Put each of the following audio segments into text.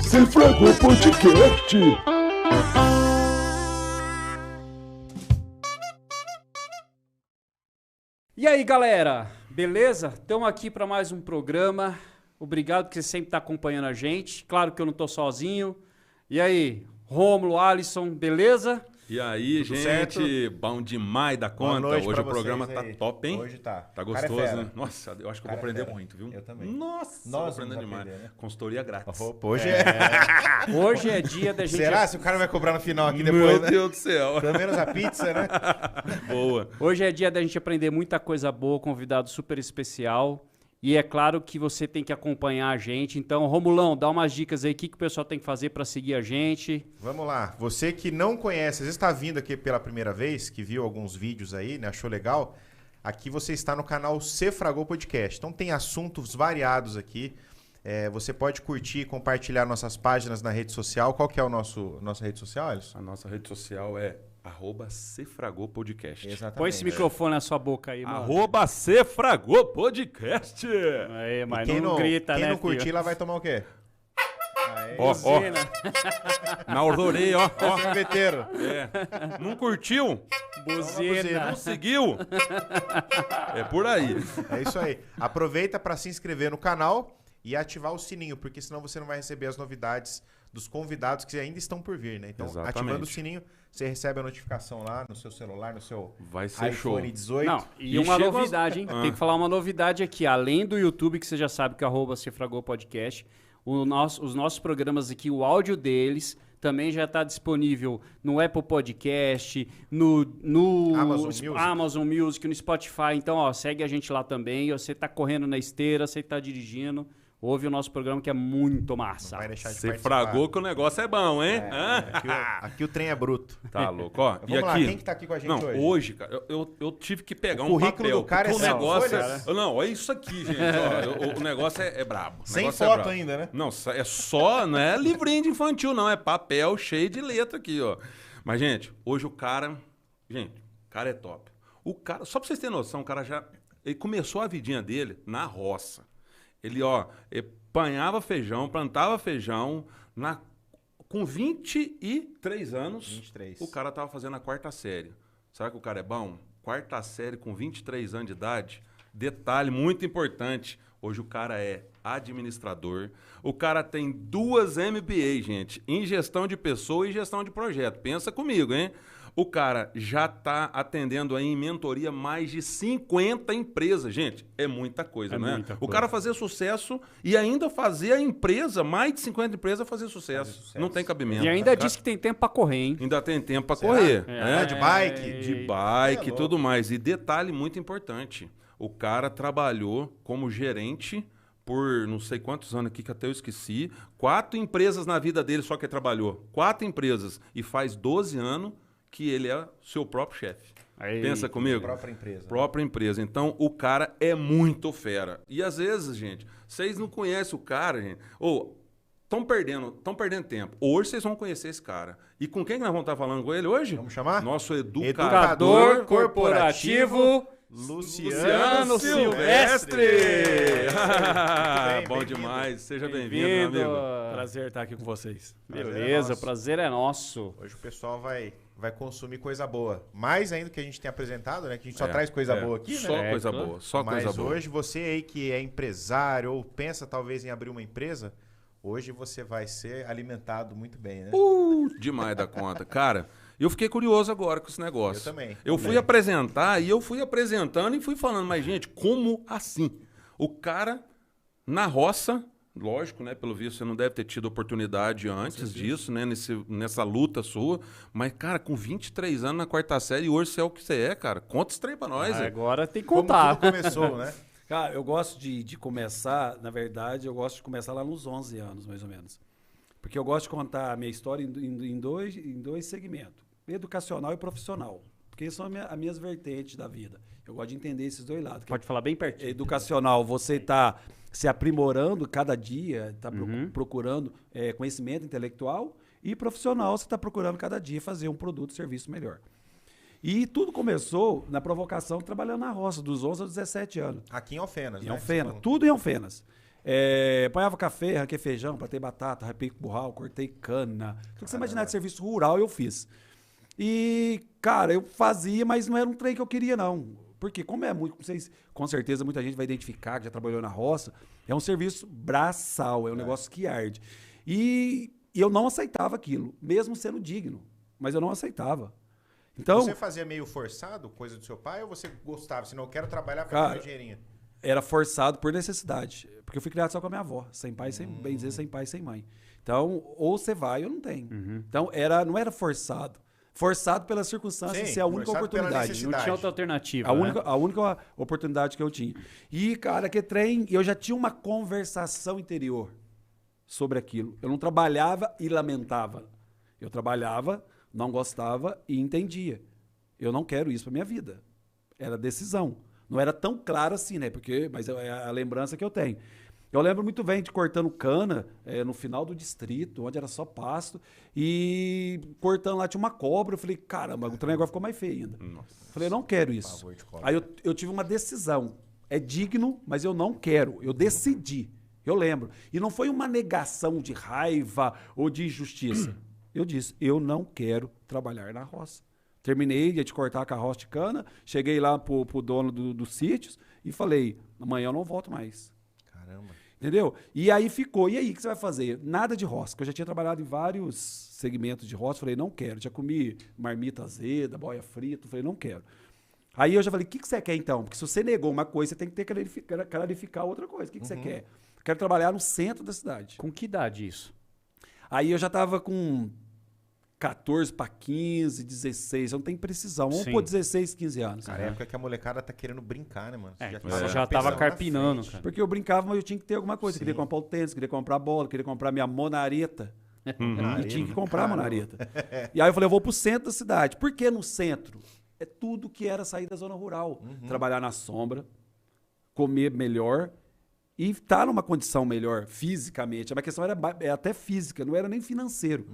Cifragou Podcast. E aí, galera, beleza? Estamos aqui para mais um programa. Obrigado que você sempre está acompanhando a gente. Claro que eu não estou sozinho. E aí, Rômulo, Alisson, beleza? E aí, Tudo gente, certo? Bom demais da conta. Noite Hoje pra o programa vocês tá aí. top, hein? Hoje tá. Tá Cara é gostoso, fera. né? Nossa, eu acho que eu vou Cara é aprender fera. muito, viu? Eu também. Nossa, Nós vou aprender vamos demais. aprender, né? Consultoria grátis. Hoje Hoje é dia da gente... Será? Se o cara vai cobrar no final aqui Meu depois, né? Deus do céu. Pelo menos a pizza, né? Boa. Hoje é dia da gente aprender muita coisa boa, convidado super especial. E é claro que você tem que acompanhar a gente. Então, Romulão, dá umas dicas aí, o que o pessoal tem que fazer para seguir a gente. Vamos lá. Você que não conhece, às vezes está vindo aqui pela primeira vez, que viu alguns vídeos aí, né? Achou legal? Aqui você está no canal Cifragou Podcast. Então tem assuntos variados aqui. Você pode curtir e compartilhar nossas páginas na rede social. Qual que é nossa rede social, Alisson? A nossa rede social é @Cifragopodcast. Exatamente. Põe esse microfone na sua boca aí, mano. @Cifragopodcast. Aí, mas Quem não grita, quem né, não curtir, filho? lá vai tomar o quê? Ó, na orelha, ó. Sorveteiro. Não curtiu? Buzina. Não seguiu? É por aí. É isso aí. Aproveita para se inscrever no canal e ativar o sininho, porque senão você não vai receber as novidades dos convidados que ainda estão por vir, né? Então, Exatamente. ativando o sininho, você recebe a notificação lá no seu celular, no seu Vai ser show. iPhone 18. Não, e E uma chega novidade, hein? Tem que falar uma novidade aqui. Além do YouTube, que você já sabe que é @Cifragou Podcast, os nossos programas aqui, o áudio deles também já está disponível no Apple Podcast, no Amazon Music, no Spotify. Então, ó, segue a gente lá também. Você está correndo na esteira, você está dirigindo, ouve o nosso programa que é muito massa. Não vai deixar de Você participar. fragou que o negócio é bom, hein? Aqui o trem é bruto. Tá louco, ó. Vamos lá, quem que tá aqui com a gente não, hoje? cara, eu tive que pegar O um currículo papel. do cara porque é o sem negócio folhas? Não, olha isso aqui, gente. Ó, o negócio é brabo. O Sem negócio é foto brabo. ainda, né? Não, é só, não é livrinho de infantil, não. É papel cheio de letra aqui, ó. Mas, gente, hoje o cara... Gente, o cara é top. O cara, só pra vocês terem noção, o cara já... Ele começou a vidinha dele na roça. Ele, ó... Apanhava feijão, plantava feijão. Com 23 anos, 23. o cara tava fazendo a 4ª série. Será que o cara é bom? 4ª série com 23 anos de idade. Detalhe muito importante. Hoje o cara é administrador. O cara tem 2 MBA, gente. Em gestão de pessoa e gestão de projeto. Pensa comigo, hein? O cara já está atendendo aí em mentoria mais de 50 empresas. Gente, é muita coisa, né? Muita O coisa. cara fazer sucesso e ainda fazer a empresa, mais de 50 empresas, fazer sucesso. Não tem cabimento. E ainda diz que tem tempo para correr, hein? Ainda tem tempo para Será? correr. É, de bike? De bike e É tudo mais. E detalhe muito importante. O cara trabalhou como gerente por não sei quantos anos aqui que até eu esqueci. 4 empresas na vida dele só que ele trabalhou. 4 empresas. E faz 12 anos que ele é seu próprio chefe. Aí, Pensa comigo? Própria empresa. Própria empresa. Então, o cara é muito fera. E às vezes, gente, vocês não conhecem o cara, gente. Ou estão perdendo tempo. Hoje vocês vão conhecer esse cara. E com quem que nós vamos estar falando com ele hoje? Vamos chamar? Nosso Educador corporativo Luciano Silvestre. bem, Bom bem-vindo. demais. Seja bem-vindo, meu amigo. Prazer estar aqui com vocês. Beleza, o nosso. prazer é nosso. Hoje o pessoal vai consumir coisa boa. Mais ainda do que a gente tem apresentado, né? Que a gente só traz coisa boa aqui, Só né? coisa boa, só Mas coisa boa. hoje você aí que é empresário ou pensa talvez em abrir uma empresa, hoje você vai ser alimentado muito bem, né? Demais da conta. Cara, eu fiquei curioso agora com esse negócio. Eu também. Eu fui apresentar e eu fui apresentando e fui falando, mas gente, como assim? O cara na roça, lógico, né? Pelo visto, você não deve ter tido oportunidade antes disso, né? Nessa luta sua. Mas, cara, com 23 anos na 4ª série, e hoje você é o que você é, cara. Conta isso aí pra nós. Zé. Agora tem que Como contar. tudo começou, né? Cara, eu gosto de começar, na verdade, eu gosto de começar lá nos 11 anos, mais ou menos. Porque eu gosto de contar a minha história em dois segmentos, educacional e profissional. Porque são as minhas vertentes da vida. Eu gosto de entender esses dois lados. Pode falar bem pertinho. Educacional, você está se aprimorando cada dia, está procurando conhecimento intelectual e profissional, você está procurando cada dia fazer um produto, serviço melhor. E tudo começou na provocação, trabalhando na roça, dos 11 aos 17 anos. Aqui em Alfenas, Em né? Alfenas, tudo em Alfenas. Apanhava café, ranquei feijão, plantei batata, rapei curral, cortei cana. Tudo que você imaginar de serviço rural eu fiz. E, cara, eu fazia, mas não era um trem que eu queria, não. Porque como é muito, vocês, com certeza muita gente vai identificar que já trabalhou na roça, é um serviço braçal, é um negócio que arde. E eu não aceitava aquilo, mesmo sendo digno, mas eu não aceitava. Então, você fazia meio forçado, coisa do seu pai, ou você gostava? Se não, eu quero trabalhar para Cara, ganhar dinheirinho. era forçado por necessidade, porque eu fui criado só com a minha avó, sem pai, bem dizer, sem pai, sem mãe. Então, ou você vai ou não tem. Então, não era forçado. Forçado pela circunstância, Sim, ser a única forçado pela oportunidade. necessidade. Não tinha outra alternativa, A única oportunidade que eu tinha. E, cara, que trem, eu já tinha uma conversação interior sobre aquilo. Eu não trabalhava e lamentava. Eu trabalhava, não gostava e entendia. Eu não quero isso pra minha vida. Era decisão. Não era tão claro assim, né? Mas é a lembrança que eu tenho. Eu lembro muito bem de cortando cana no final do distrito, onde era só pasto, e cortando lá tinha uma cobra. Eu falei, caramba, o trem agora ficou mais feio ainda. Nossa. Falei, eu não quero isso. Pavor de cobra. Aí eu tive uma decisão. É digno, mas eu não quero. Eu decidi. Eu lembro. E não foi uma negação de raiva ou de injustiça. Eu disse, eu não quero trabalhar na roça. Terminei de cortar a carroça de cana, cheguei lá pro dono dos sítios e falei, amanhã eu não volto mais. Caramba. Entendeu? E aí ficou. E aí, o que você vai fazer? Nada de roça. Porque eu já tinha trabalhado em vários segmentos de roça. Falei, não quero. Já comi marmita azeda, boia frita. Falei, não quero. Aí eu já falei, o que você quer então? Porque se você negou uma coisa, você tem que clarificar outra coisa. O que você quer? Eu quero trabalhar no centro da cidade. Com que idade isso? Aí eu já estava com 14 para 15, 16. Eu não tenho precisão. Vamos Sim. pôr 16, 15 anos. Cara, é a época que a molecada tá querendo brincar, né, mano? Você Já tava pesão na carpinando, frente. cara. Porque eu brincava, mas eu tinha que ter alguma coisa. Sim. Queria comprar o tênis, queria comprar bola, queria comprar minha monareta. E tinha que comprar a Caramba. monareta. E aí eu falei, eu vou pro centro da cidade. Por que no centro? É tudo que era sair da zona rural. Trabalhar na sombra, comer melhor e estar numa condição melhor fisicamente. A questão era até física, não era nem financeiro.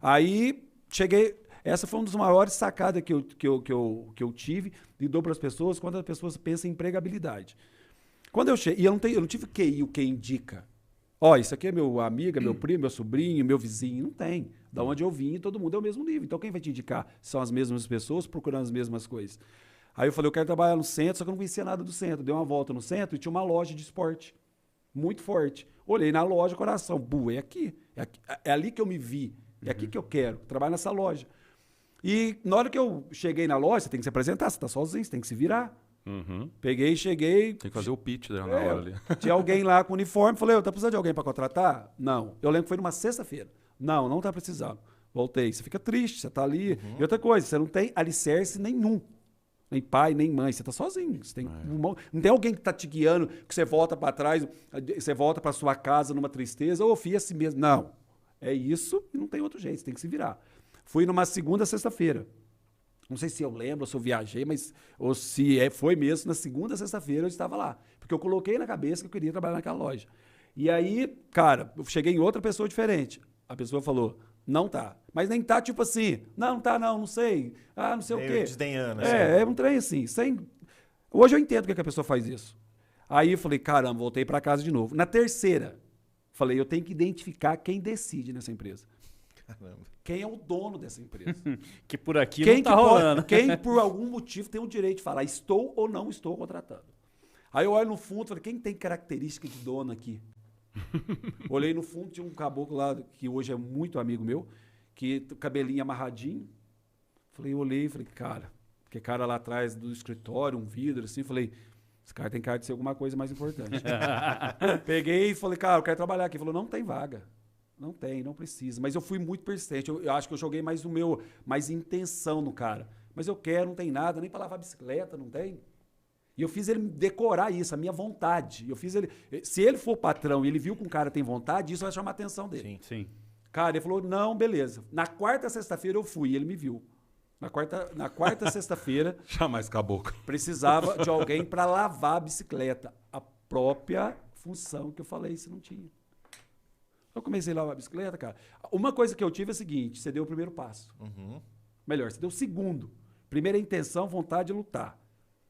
Aí cheguei... Essa foi uma das maiores sacadas que eu tive e dou para as pessoas quando as pessoas pensam em empregabilidade. Quando eu cheguei... E eu não tive QI, o que indica. Ó, isso aqui é meu amigo, meu primo, meu sobrinho, meu vizinho. Não tem. Da onde eu vim, todo mundo é o mesmo nível. Então, quem vai te indicar? São as mesmas pessoas procurando as mesmas coisas. Aí eu falei, eu quero trabalhar no centro, só que eu não conhecia nada do centro. Dei uma volta no centro e tinha uma loja de esporte. Muito forte. Olhei na loja, coração. É aqui. É ali que eu me vi. É aqui que eu quero. Trabalhar nessa loja. E na hora que eu cheguei na loja, você tem que se apresentar. Você está sozinho, você tem que se virar. Peguei, cheguei. Tem que fazer o pitch na hora ali. Tinha alguém lá com uniforme. Falei, tá precisando de alguém para contratar? Não. Eu lembro que foi numa sexta-feira. Não tá precisando. Voltei. Você fica triste, você tá ali. E outra coisa, você não tem alicerce nenhum. Nem pai, nem mãe. Você tá sozinho. Você tem não tem alguém que tá te guiando, que você volta para trás, você volta para sua casa numa tristeza, ou fia assim mesmo. Não. É isso e não tem outro jeito. Você tem que se virar. Fui numa segunda, sexta-feira. Não sei se eu lembro, ou se eu viajei, ou se foi mesmo, na segunda, sexta-feira eu estava lá. Porque eu coloquei na cabeça que eu queria trabalhar naquela loja. E aí, cara, eu cheguei em outra pessoa diferente. A pessoa falou, não tá. Mas nem tá tipo assim, não tá não sei. Não sei Meio o quê. desdenhando, assim. É um trem assim. Hoje eu entendo porque que a pessoa faz isso. Aí eu falei, caramba, voltei para casa de novo. Na terceira, falei, eu tenho que identificar quem decide nessa empresa. Caramba. Quem é o dono dessa empresa? Que por aqui Quem não tá que rolando. Quem, por algum motivo, tem o direito de falar estou ou não estou contratando. Aí eu olho no fundo e falei, quem tem característica de dono aqui? Olhei no fundo, tinha um caboclo lá, que hoje é muito amigo meu, que cabelinho amarradinho. Olhei e falei, cara, que cara lá atrás do escritório, um vidro, assim, falei, esse cara tem cara de ser alguma coisa mais importante. Peguei e falei, cara, eu quero trabalhar aqui. Ele falou, não tem vaga. Não tem, não precisa. Mas eu fui muito persistente. Eu acho que eu joguei mais intenção no cara. Mas eu quero, não tem nada, nem para lavar bicicleta, não tem. E eu fiz ele decorar isso, a minha vontade. Eu fiz ele. Se ele for patrão e ele viu que um cara tem vontade, isso vai chamar a atenção dele. Sim. Cara, ele falou, não, beleza. Na quarta, sexta-feira eu fui, e ele me viu. Na quarta sexta-feira, Jamais caboclo. precisava de alguém para lavar a bicicleta. A própria função que eu falei se não tinha. Eu comecei a lavar a bicicleta, cara. Uma coisa que eu tive é a seguinte, você deu o primeiro passo. Melhor, você deu o segundo. Primeira intenção, vontade de lutar.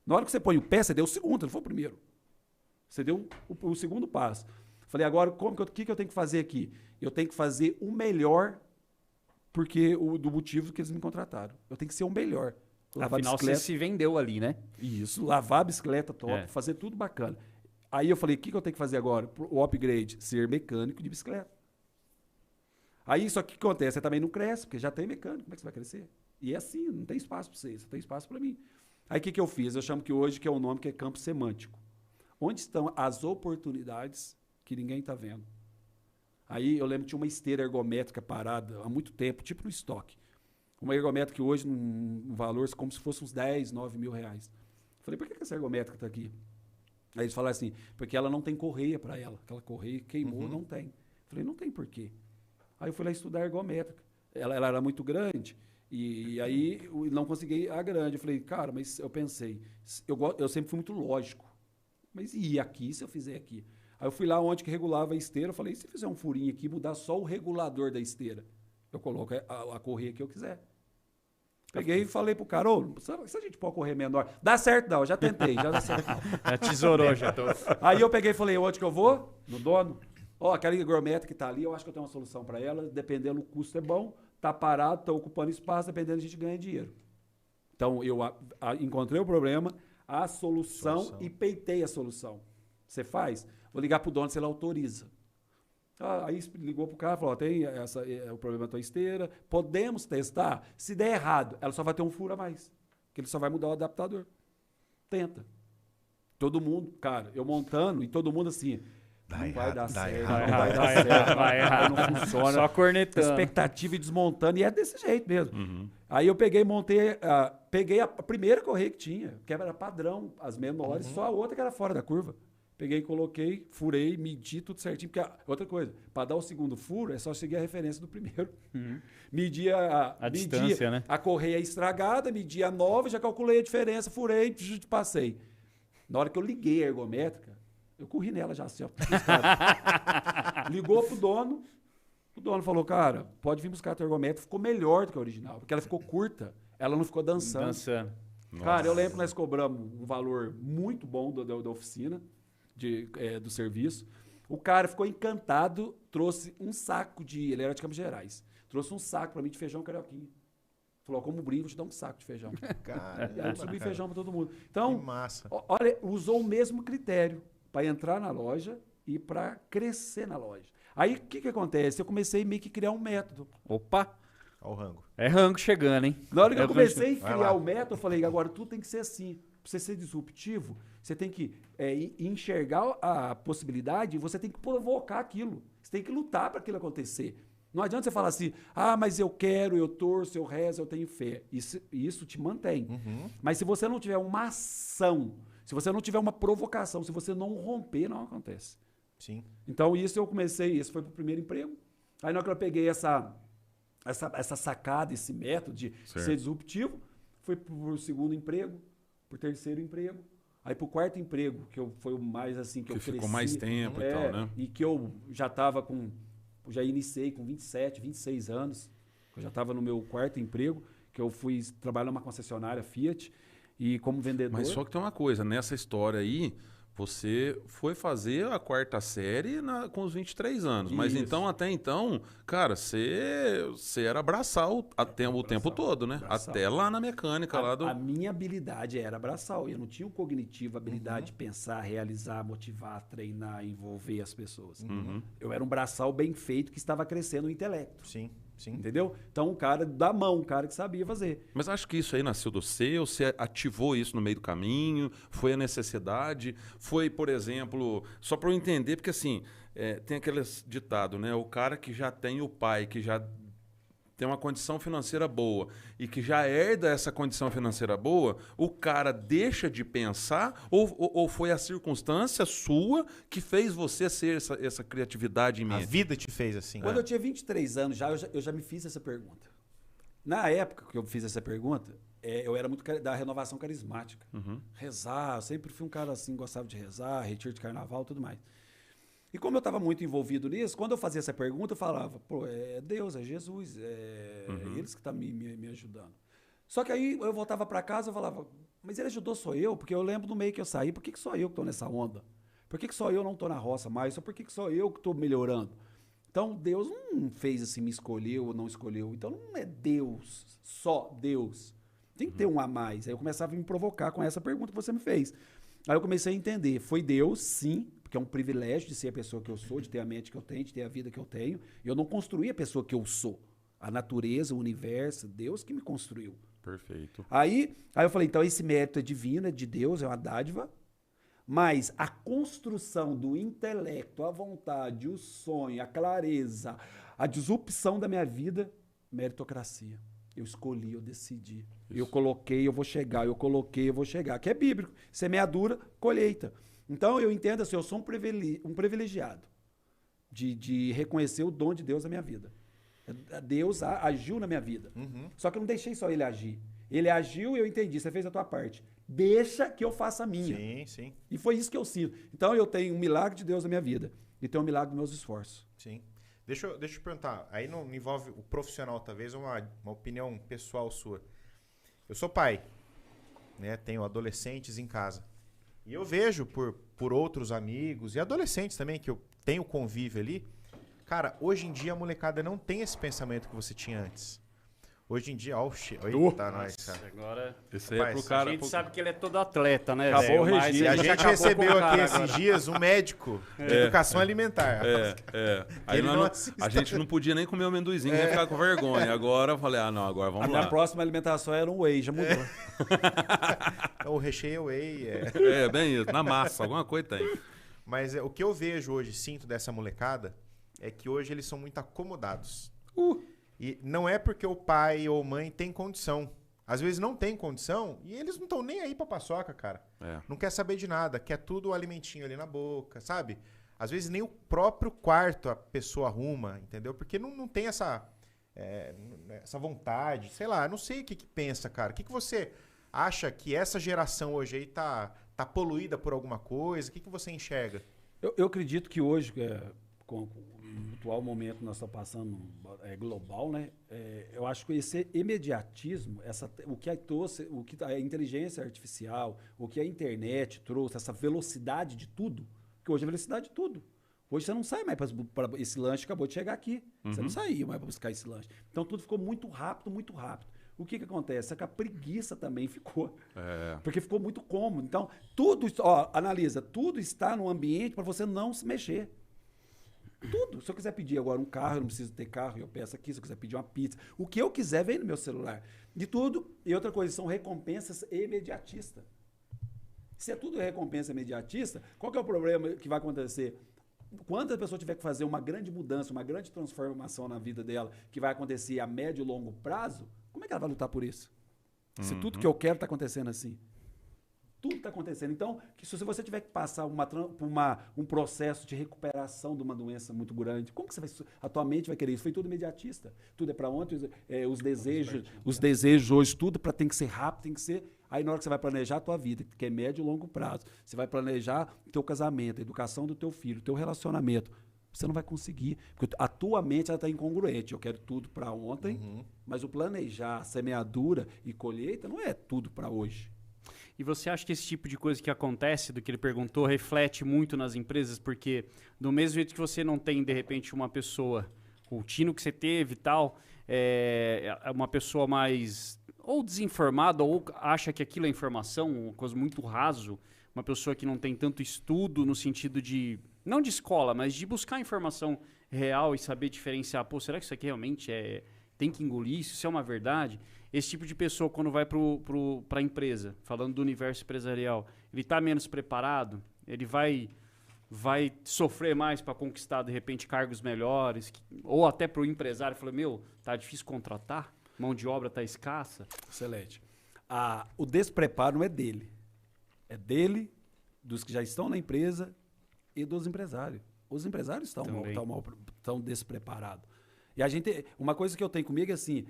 Na hora que você põe o pé, você deu o segundo, não foi o primeiro. Você deu o segundo passo. Falei, agora, o que eu tenho que fazer aqui? Eu tenho que fazer o melhor do motivo que eles me contrataram. Eu tenho que ser o melhor. Lavar Afinal, você se vendeu ali, né? Isso, lavar a bicicleta top, fazer tudo bacana. Aí eu falei, o que eu tenho que fazer agora? O upgrade, ser mecânico de bicicleta. Aí, só que o que acontece? Você também não cresce, porque já tem mecânico, como é que você vai crescer? E é assim, não tem espaço para você, só tem espaço para mim. Aí o que eu fiz? Eu chamo que hoje que é um nome que é campo semântico. Onde estão as oportunidades que ninguém está vendo? Aí eu lembro que tinha uma esteira ergométrica parada há muito tempo, tipo no estoque. Uma ergométrica que hoje, num valor como se fosse uns 10, 9 mil reais. Falei, por que essa ergométrica está aqui? Aí eles falaram assim, porque ela não tem correia para ela. Aquela correia queimou, não tem. Falei, não tem porquê. Aí eu fui lá estudar ergométrica. Ela era muito grande, e aí eu não consegui a grande. Eu falei, cara, mas eu pensei, eu sempre fui muito lógico. Mas e aqui, se eu fizer aqui? Aí eu fui lá onde que regulava a esteira, eu falei, e se fizer um furinho aqui, mudar só o regulador da esteira? Eu coloco a correia que eu quiser. Peguei e falei pro cara, se a gente pode correr menor? Dá certo não, já tentei, já dá certo não. Já tesourou, já. Aí eu peguei e falei, onde que eu vou? No dono. Aquela ergométrica que tá ali, eu acho que eu tenho uma solução para ela, dependendo do custo é bom, tá parado, tá ocupando espaço, dependendo a gente ganha dinheiro. Então, eu encontrei o problema, a solução e peitei a solução. Você faz? Vou ligar pro dono se ele autoriza. Aí ligou pro cara e falou, tem o problema da tua esteira, podemos testar? Se der errado, ela só vai ter um furo a mais, que ele só vai mudar o adaptador. Tenta. Todo mundo, cara, eu montando e todo mundo assim, não vai dar certo, não vai dar certo, não funciona. Só cornetando. Expectativa e desmontando, e é desse jeito mesmo. Aí eu peguei e montei, peguei a primeira correia que tinha, que era padrão, as menores, só a outra que era fora da curva. Peguei, coloquei, furei, medi tudo certinho. Porque outra coisa, para dar o segundo furo, é só seguir a referência do primeiro. Medi a distância, né? A correia estragada, medi a nova, já calculei a diferença, furei, passei. Na hora que eu liguei a ergométrica, eu corri nela já assim, ó. Ligou pro dono, o dono falou, cara, pode vir buscar a tua ergométrica. Ficou melhor do que a original, porque ela ficou curta, ela não ficou dançando. Cara, eu lembro que nós cobramos um valor muito bom da oficina, do serviço. O cara ficou encantado, trouxe um saco ele era de Campos Gerais, trouxe um saco para mim de feijão carioquinha. Falou, como brinde, vou te dar um saco de feijão. Caramba, eu distribuí feijão para todo mundo. Então, que massa. Olha, usou o mesmo critério para entrar na loja e para crescer na loja. Aí, o que acontece? Eu comecei meio que criar um método. Opa! Olha o rango. É rango chegando, hein? Na hora que eu comecei a criar o método, eu falei, agora tudo tem que ser assim. Para você ser disruptivo, você tem que enxergar a possibilidade e você tem que provocar aquilo. Você tem que lutar para aquilo acontecer. Não adianta você falar assim, mas eu quero, eu torço, eu rezo, eu tenho fé. Isso te mantém. Mas se você não tiver uma ação, se você não tiver uma provocação, se você não romper, não acontece. Sim. Então, isso eu comecei, esse foi pro primeiro emprego. Aí, na hora que eu peguei essa sacada, esse método de ser disruptivo, fui pro segundo emprego, pro terceiro emprego, aí pro quarto emprego, que foi o mais assim, que eu cresci. Ficou mais tempo e tal, né? E que eu já iniciei com 27, 26 anos, eu já estava no meu quarto emprego, que eu fui trabalhar numa concessionária Fiat, e como vendedor... Mas só que tem uma coisa, nessa história aí, você foi fazer a quarta série com os 23 anos. Mas então, até então, cara, você era braçal o tempo todo, né? Braçal. Até lá na mecânica. A minha habilidade era braçal. Eu não tinha o cognitivo, a habilidade de pensar, realizar, motivar, treinar, envolver as pessoas. Eu era um braçal bem feito que estava crescendo o intelecto. Sim. Entendeu? Então, um cara da mão, um cara que sabia fazer. Mas acho que isso aí nasceu do seu, você ativou isso no meio do caminho, foi a necessidade, foi, por exemplo, só para eu entender, porque assim, tem aquele ditado, né? O cara que já tem o pai, que já tem uma condição financeira boa e que já herda essa condição financeira boa, o cara deixa de pensar ou foi a circunstância sua que fez você ser essa criatividade em mim? A vida te fez assim. Quando eu tinha 23 anos, eu já me fiz essa pergunta. Na época que eu fiz essa pergunta, eu era muito da renovação carismática. Rezar, eu sempre fui um cara assim, gostava de rezar, retiro de carnaval e tudo mais. E como eu estava muito envolvido nisso, quando eu fazia essa pergunta, eu falava, pô, é Deus, é Jesus, é eles que estão me ajudando. Só que aí eu voltava para casa e falava, mas ele ajudou só eu? Porque eu lembro do meio que eu saí, por que só eu que estou nessa onda? Por que só eu não estou na roça mais? Por que só eu que estou melhorando? Então, Deus não fez assim, me escolheu ou não escolheu. Então, não é Deus, só Deus. Tem que ter um a mais. Aí eu começava a me provocar com essa pergunta que você me fez. Aí eu comecei a entender, foi Deus, sim, porque é um privilégio de ser a pessoa que eu sou, de ter a mente que eu tenho, de ter a vida que eu tenho. Eu não construí a pessoa que eu sou. A natureza, o universo, Deus que me construiu. Perfeito. Aí eu falei, então esse mérito é divino, é de Deus, é uma dádiva, mas a construção do intelecto, a vontade, o sonho, a clareza, a disrupção da minha vida, meritocracia. Eu escolhi, eu decidi. Eu coloquei, eu vou chegar. Eu coloquei, eu vou chegar. Que é bíblico. Semeadura, colheita. Então, eu entendo assim, eu sou um privilegiado de reconhecer o dom de Deus na minha vida. Deus agiu na minha vida. Só que eu não deixei só ele agir. Ele agiu e eu entendi. Você fez a tua parte. Deixa que eu faça a minha. Sim, sim. E foi isso que eu sinto. Então, eu tenho um milagre de Deus na minha vida. E tenho um milagre dos meus esforços. Sim. Deixa eu te perguntar. Aí não envolve o profissional, talvez, uma opinião pessoal sua. Eu sou pai, né? Tenho adolescentes em casa. E eu vejo por outros amigos e adolescentes também, que eu tenho convívio ali. Cara, hoje em dia a molecada não tem esse pensamento que você tinha antes. Hoje em dia, eita, nós, cara. Agora, Esse aí é pro a cara. gente sabe que ele é todo atleta, né? Acabou velho? o Mas regime. E a ele gente acabou recebeu com o aqui cara esses agora. dias um médico de educação alimentar. Aí Ele nós não não- assiste. a gente não podia nem comer o amendoizinho, ia ficar com vergonha. Agora eu falei, não, agora A vamos minha lá. próxima alimentação era um whey, já mudou. O recheio whey. É, bem isso, na massa, alguma coisa tem. Mas o que eu vejo hoje, sinto dessa molecada, é que hoje eles são muito acomodados. E não é porque o pai ou mãe tem condição. Às vezes não tem condição e eles não estão nem aí pra paçoca, cara. É. Não quer saber de nada, quer tudo o alimentinho ali na boca, sabe? Às vezes nem o próprio quarto a pessoa arruma, entendeu? Porque não tem essa vontade, sei lá, eu não sei o que pensa, cara. O que você acha que essa geração hoje aí tá poluída por alguma coisa? O que você enxerga? Eu acredito que hoje, com o atual momento que nós estamos passando global, né? Eu acho que esse imediatismo, o que trouxe, o que a inteligência artificial, o que a internet trouxe, essa velocidade de tudo, porque hoje é velocidade de tudo. Hoje você não sai mais para esse lanche acabou de chegar aqui. Você não saiu mais para buscar esse lanche. Então tudo ficou muito rápido, muito rápido. O que acontece? É que a preguiça também ficou. Porque ficou muito cômodo. Então, tudo, analisa, tudo está no ambiente para você não se mexer. Tudo. Se eu quiser pedir agora um carro, eu não preciso ter carro, eu peço aqui. Se eu quiser pedir uma pizza, o que eu quiser vem no meu celular. De tudo. E outra coisa, são recompensas imediatistas. Se é tudo recompensa imediatista, qual que é o problema que vai acontecer? Quando a pessoa tiver que fazer uma grande mudança, uma grande transformação na vida dela, que vai acontecer a médio e longo prazo, como é que ela vai lutar por isso? Se tudo que eu quero está acontecendo assim. Tudo está acontecendo. Então, se você tiver que passar um processo de recuperação de uma doença muito grande, como que a tua mente vai querer isso? Foi tudo imediatista. Tudo é para ontem, os desejos hoje, tudo tem que ser rápido, tem que ser... Aí na hora que você vai planejar a tua vida, que é médio e longo prazo, você vai planejar o teu casamento, a educação do teu filho, o teu relacionamento, você não vai conseguir. Porque a tua mente está incongruente. Eu quero tudo para ontem, mas o planejar, semeadura e colheita não é tudo para hoje. E você acha que esse tipo de coisa que acontece, do que ele perguntou, reflete muito nas empresas? Porque do mesmo jeito que você não tem, de repente, uma pessoa, o tino que você teve e tal, uma pessoa mais ou desinformada ou acha que aquilo é informação, uma coisa muito raso, uma pessoa que não tem tanto estudo no sentido de, não de escola, mas de buscar informação real e saber diferenciar, pô, será que isso aqui realmente tem que engolir isso é uma verdade? Esse tipo de pessoa, quando vai para a empresa, falando do universo empresarial, ele está menos preparado? Ele vai sofrer mais para conquistar, de repente, cargos melhores? Ou até para o empresário, falar, tá difícil contratar? Mão de obra tá escassa? Excelente. O despreparo não é dele. É dele, dos que já estão na empresa e dos empresários. Os empresários estão despreparados. E uma coisa que eu tenho comigo é assim,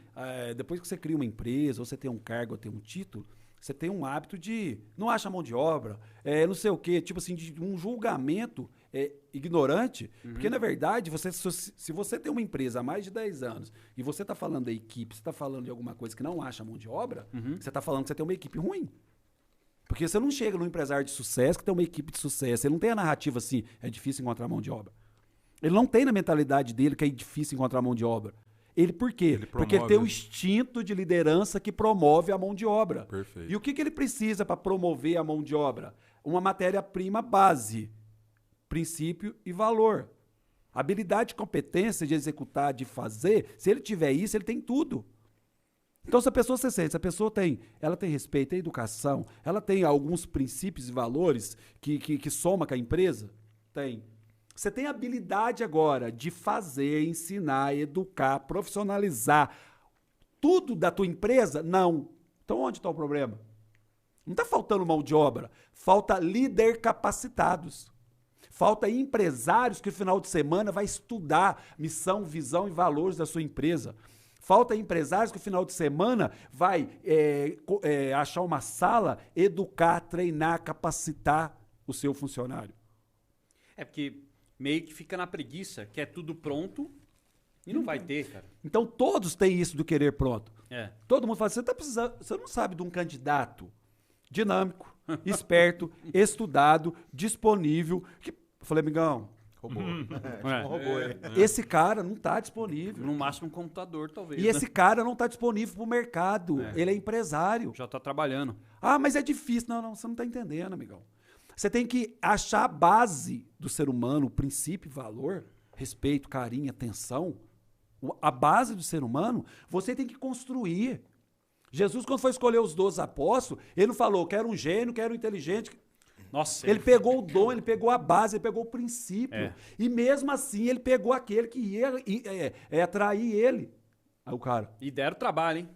depois que você cria uma empresa, ou você tem um cargo, ou tem um título, Você tem um hábito de não acha mão de obra, não sei o quê, tipo assim, de um julgamento ignorante, porque na verdade, se você tem uma empresa há mais de 10 anos e você está falando da equipe, você está falando de alguma coisa que não acha mão de obra, você está falando que você tem uma equipe ruim. Porque você não chega num empresário de sucesso que tem uma equipe de sucesso, ele não tem a narrativa assim, é difícil encontrar mão de obra. Ele não tem na mentalidade dele que é difícil encontrar mão de obra. Por quê? Porque ele tem o instinto de liderança que promove a mão de obra. Perfeito. E o que ele precisa para promover a mão de obra? Uma matéria-prima base, princípio e valor. Habilidade e competência de executar, de fazer, se ele tiver isso, ele tem tudo. Então, se a pessoa ela tem respeito, tem educação, ela tem alguns princípios e valores que soma com a empresa? Tem. Você tem habilidade agora de fazer, ensinar, educar, profissionalizar tudo da tua empresa? Não. Então, onde está o problema? Não está faltando mão de obra. Falta líder capacitados. Falta empresários que no final de semana vai estudar missão, visão e valores da sua empresa. Falta empresários que no final de semana vai achar uma sala, educar, treinar, capacitar o seu funcionário. Porque meio que fica na preguiça, que é tudo pronto e não vai ter, cara. Então todos têm isso do querer pronto. Todo mundo fala, você não sabe de um candidato dinâmico, esperto, estudado, disponível. Eu falei, amigão, Robô. Um robô, esse cara não está disponível. No máximo um computador, talvez. E esse cara não está disponível para o mercado. Ele é empresário. Já está trabalhando. Ah, mas é difícil. Não, você não está entendendo, amigão. Você tem que achar a base do ser humano, o princípio, valor, respeito, carinho, atenção. A base do ser humano, você tem que construir. Jesus, quando foi escolher os 12 apóstolos, ele não falou, quero um gênio, quero um inteligente. Nossa. Ele pegou o dom, ele pegou a base, ele pegou o princípio. E mesmo assim, ele pegou aquele que ia atrair ele. Aí o cara... E deram trabalho, hein?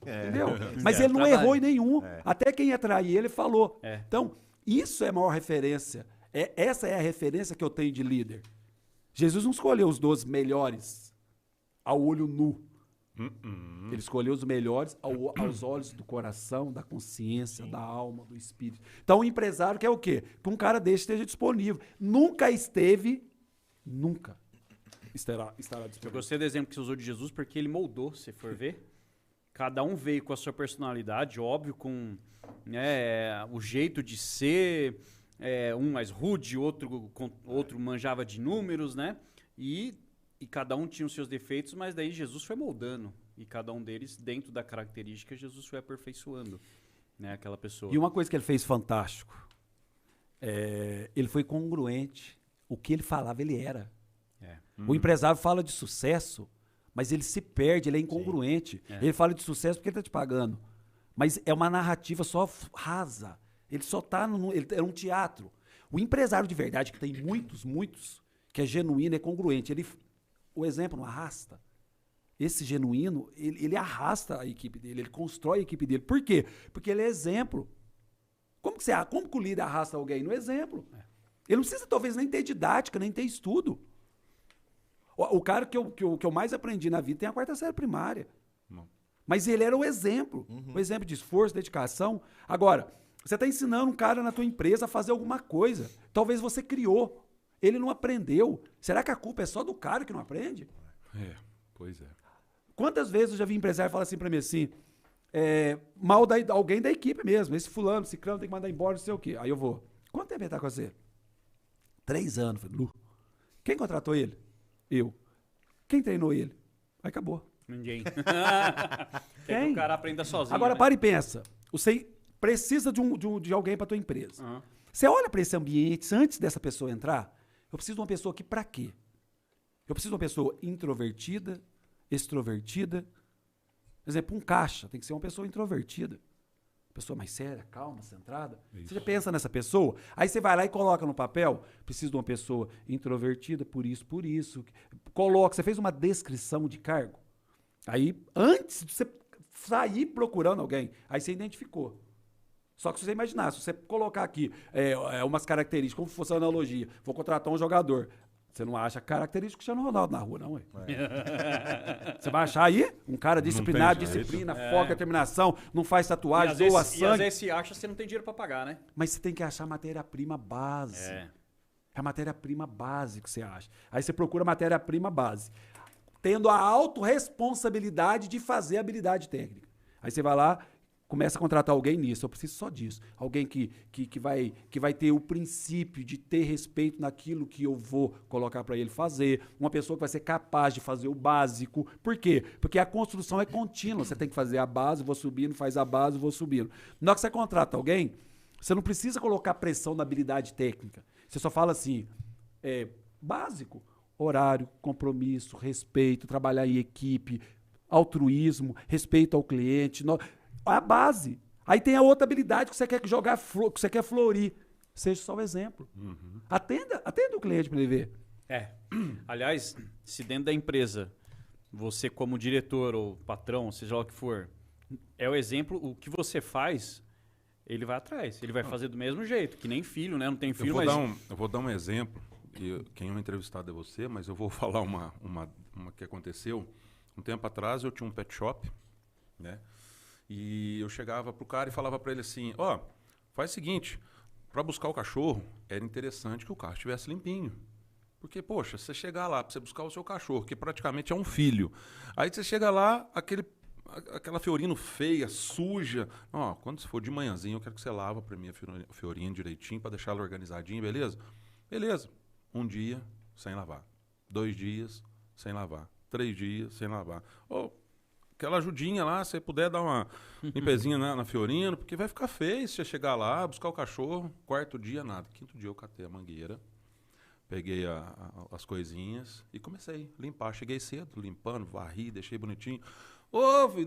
Entendeu? Mas ele não errou em nenhum. Até quem ia atrair ele falou. Então, isso é a maior referência. Essa é a referência que eu tenho de líder. Jesus não escolheu os 12 melhores ao olho nu. Ele escolheu os melhores aos olhos do coração, da consciência, da alma, do espírito. Então, o empresário quer o quê? Que um cara desse esteja disponível. Nunca estará disponível. Eu gostei do exemplo que você usou de Jesus, porque ele moldou, se for ver. Cada um veio com a sua personalidade, óbvio, com o jeito de ser, um mais rude, outro manjava de números, né? E cada um tinha os seus defeitos, mas daí Jesus foi moldando. E cada um deles, dentro da característica, Jesus foi aperfeiçoando, né, aquela pessoa. E uma coisa que ele fez fantástico, ele foi congruente. O que ele falava, ele era. O empresário fala de sucesso, mas ele se perde, ele é incongruente. Ele fala de sucesso porque ele está te pagando. Mas é uma narrativa só rasa. Ele só está é um teatro. O empresário de verdade, que tem muitos, que é genuíno, é congruente. O exemplo não arrasta. Esse genuíno, ele arrasta a equipe dele, ele constrói a equipe dele. Por quê? Porque ele é exemplo. Como que o líder arrasta alguém? No exemplo. Ele não precisa, talvez, nem ter didática, nem ter estudo. O cara que eu mais aprendi na vida tem a 4ª série primária. Não. Mas ele era o exemplo. O exemplo de esforço, dedicação. Agora, você está ensinando um cara na tua empresa a fazer alguma coisa. Talvez você criou. Ele não aprendeu. Será que a culpa é só do cara que não aprende? Pois é. Quantas vezes eu já vi empresário falar assim pra mim assim, mal alguém da equipe mesmo, esse fulano, esse crânio tem que mandar embora, não sei o quê. Aí eu vou, quanto tempo ele tá com você? 3 anos. Falei, Lu. Quem contratou ele? Eu. Quem treinou ele? Aí acabou. Ninguém. Quer que o cara aprenda sozinho. Agora, né? para e pensa. Você precisa de alguém pra tua empresa. Você olha pra esse ambiente, antes dessa pessoa entrar, eu preciso de uma pessoa que pra quê? Eu preciso de uma pessoa introvertida, extrovertida. Por exemplo, um caixa tem que ser uma pessoa introvertida. Pessoa mais séria, calma, centrada. Isso. Você já pensa nessa pessoa, aí você vai lá e coloca no papel, preciso de uma pessoa introvertida, por isso. Coloca, você fez uma descrição de cargo. Aí, antes de você sair procurando alguém, aí você identificou. Só que se você imaginar, se você colocar aqui umas características, como se fosse uma analogia, vou contratar um jogador. Você não acha característico do Cristiano Ronaldo na rua, não, ué. Você vai achar aí um cara disciplinado, tem jeito. disciplina, foco, determinação, não faz tatuagem, doa E às sangue. vezes se acha, você não tem dinheiro pra pagar, né? Mas você tem que achar matéria-prima base. É a matéria-prima base que você acha. Aí você procura matéria-prima base. Tendo a autorresponsabilidade de fazer a habilidade técnica. Aí você vai lá, começa a contratar alguém nisso. Eu preciso só disso. Alguém que vai ter o princípio de ter respeito naquilo que eu vou colocar para ele fazer. Uma pessoa que vai ser capaz de fazer o básico. Por quê? Porque a construção é contínua. Você tem que fazer a base, vou subindo, faz a base, vou subindo. Na hora que você contrata alguém, você não precisa colocar pressão na habilidade técnica. Você só fala assim, básico, horário, compromisso, respeito, trabalhar em equipe, altruísmo, respeito ao cliente, a base. Aí tem a outra habilidade que você quer jogar, que você quer florir. Seja só o exemplo. Atenda o cliente para ele ver. Aliás, se dentro da empresa, você como diretor ou patrão, seja lá o que for, é o exemplo, o que você faz... Ele vai atrás, ele vai fazer do mesmo jeito, que nem filho, né? Não tem filho, Eu vou dar um exemplo, quem é o entrevistado é você, mas eu vou falar uma que aconteceu. Um tempo atrás eu tinha um pet shop, né? E eu chegava pro cara e falava para ele assim, faz o seguinte, para buscar o cachorro, era interessante que o carro estivesse limpinho. Porque, poxa, você chegar lá para você buscar o seu cachorro, que praticamente é um filho, aí você chega lá, aquela Fiorino feia, suja. Quando você for de manhãzinho, eu quero que você lava pra mim a Fiorino direitinho, pra deixar ela organizadinha, beleza? Beleza. 1 dia sem lavar. 2 dias sem lavar. 3 dias sem lavar. Aquela ajudinha lá, se você puder dar uma limpezinha na Fiorino, porque vai ficar feio se você chegar lá, buscar o cachorro. 4º dia, nada. 5º dia eu catei a mangueira, peguei as coisinhas e comecei a limpar. Cheguei cedo, limpando, varri, deixei bonitinho.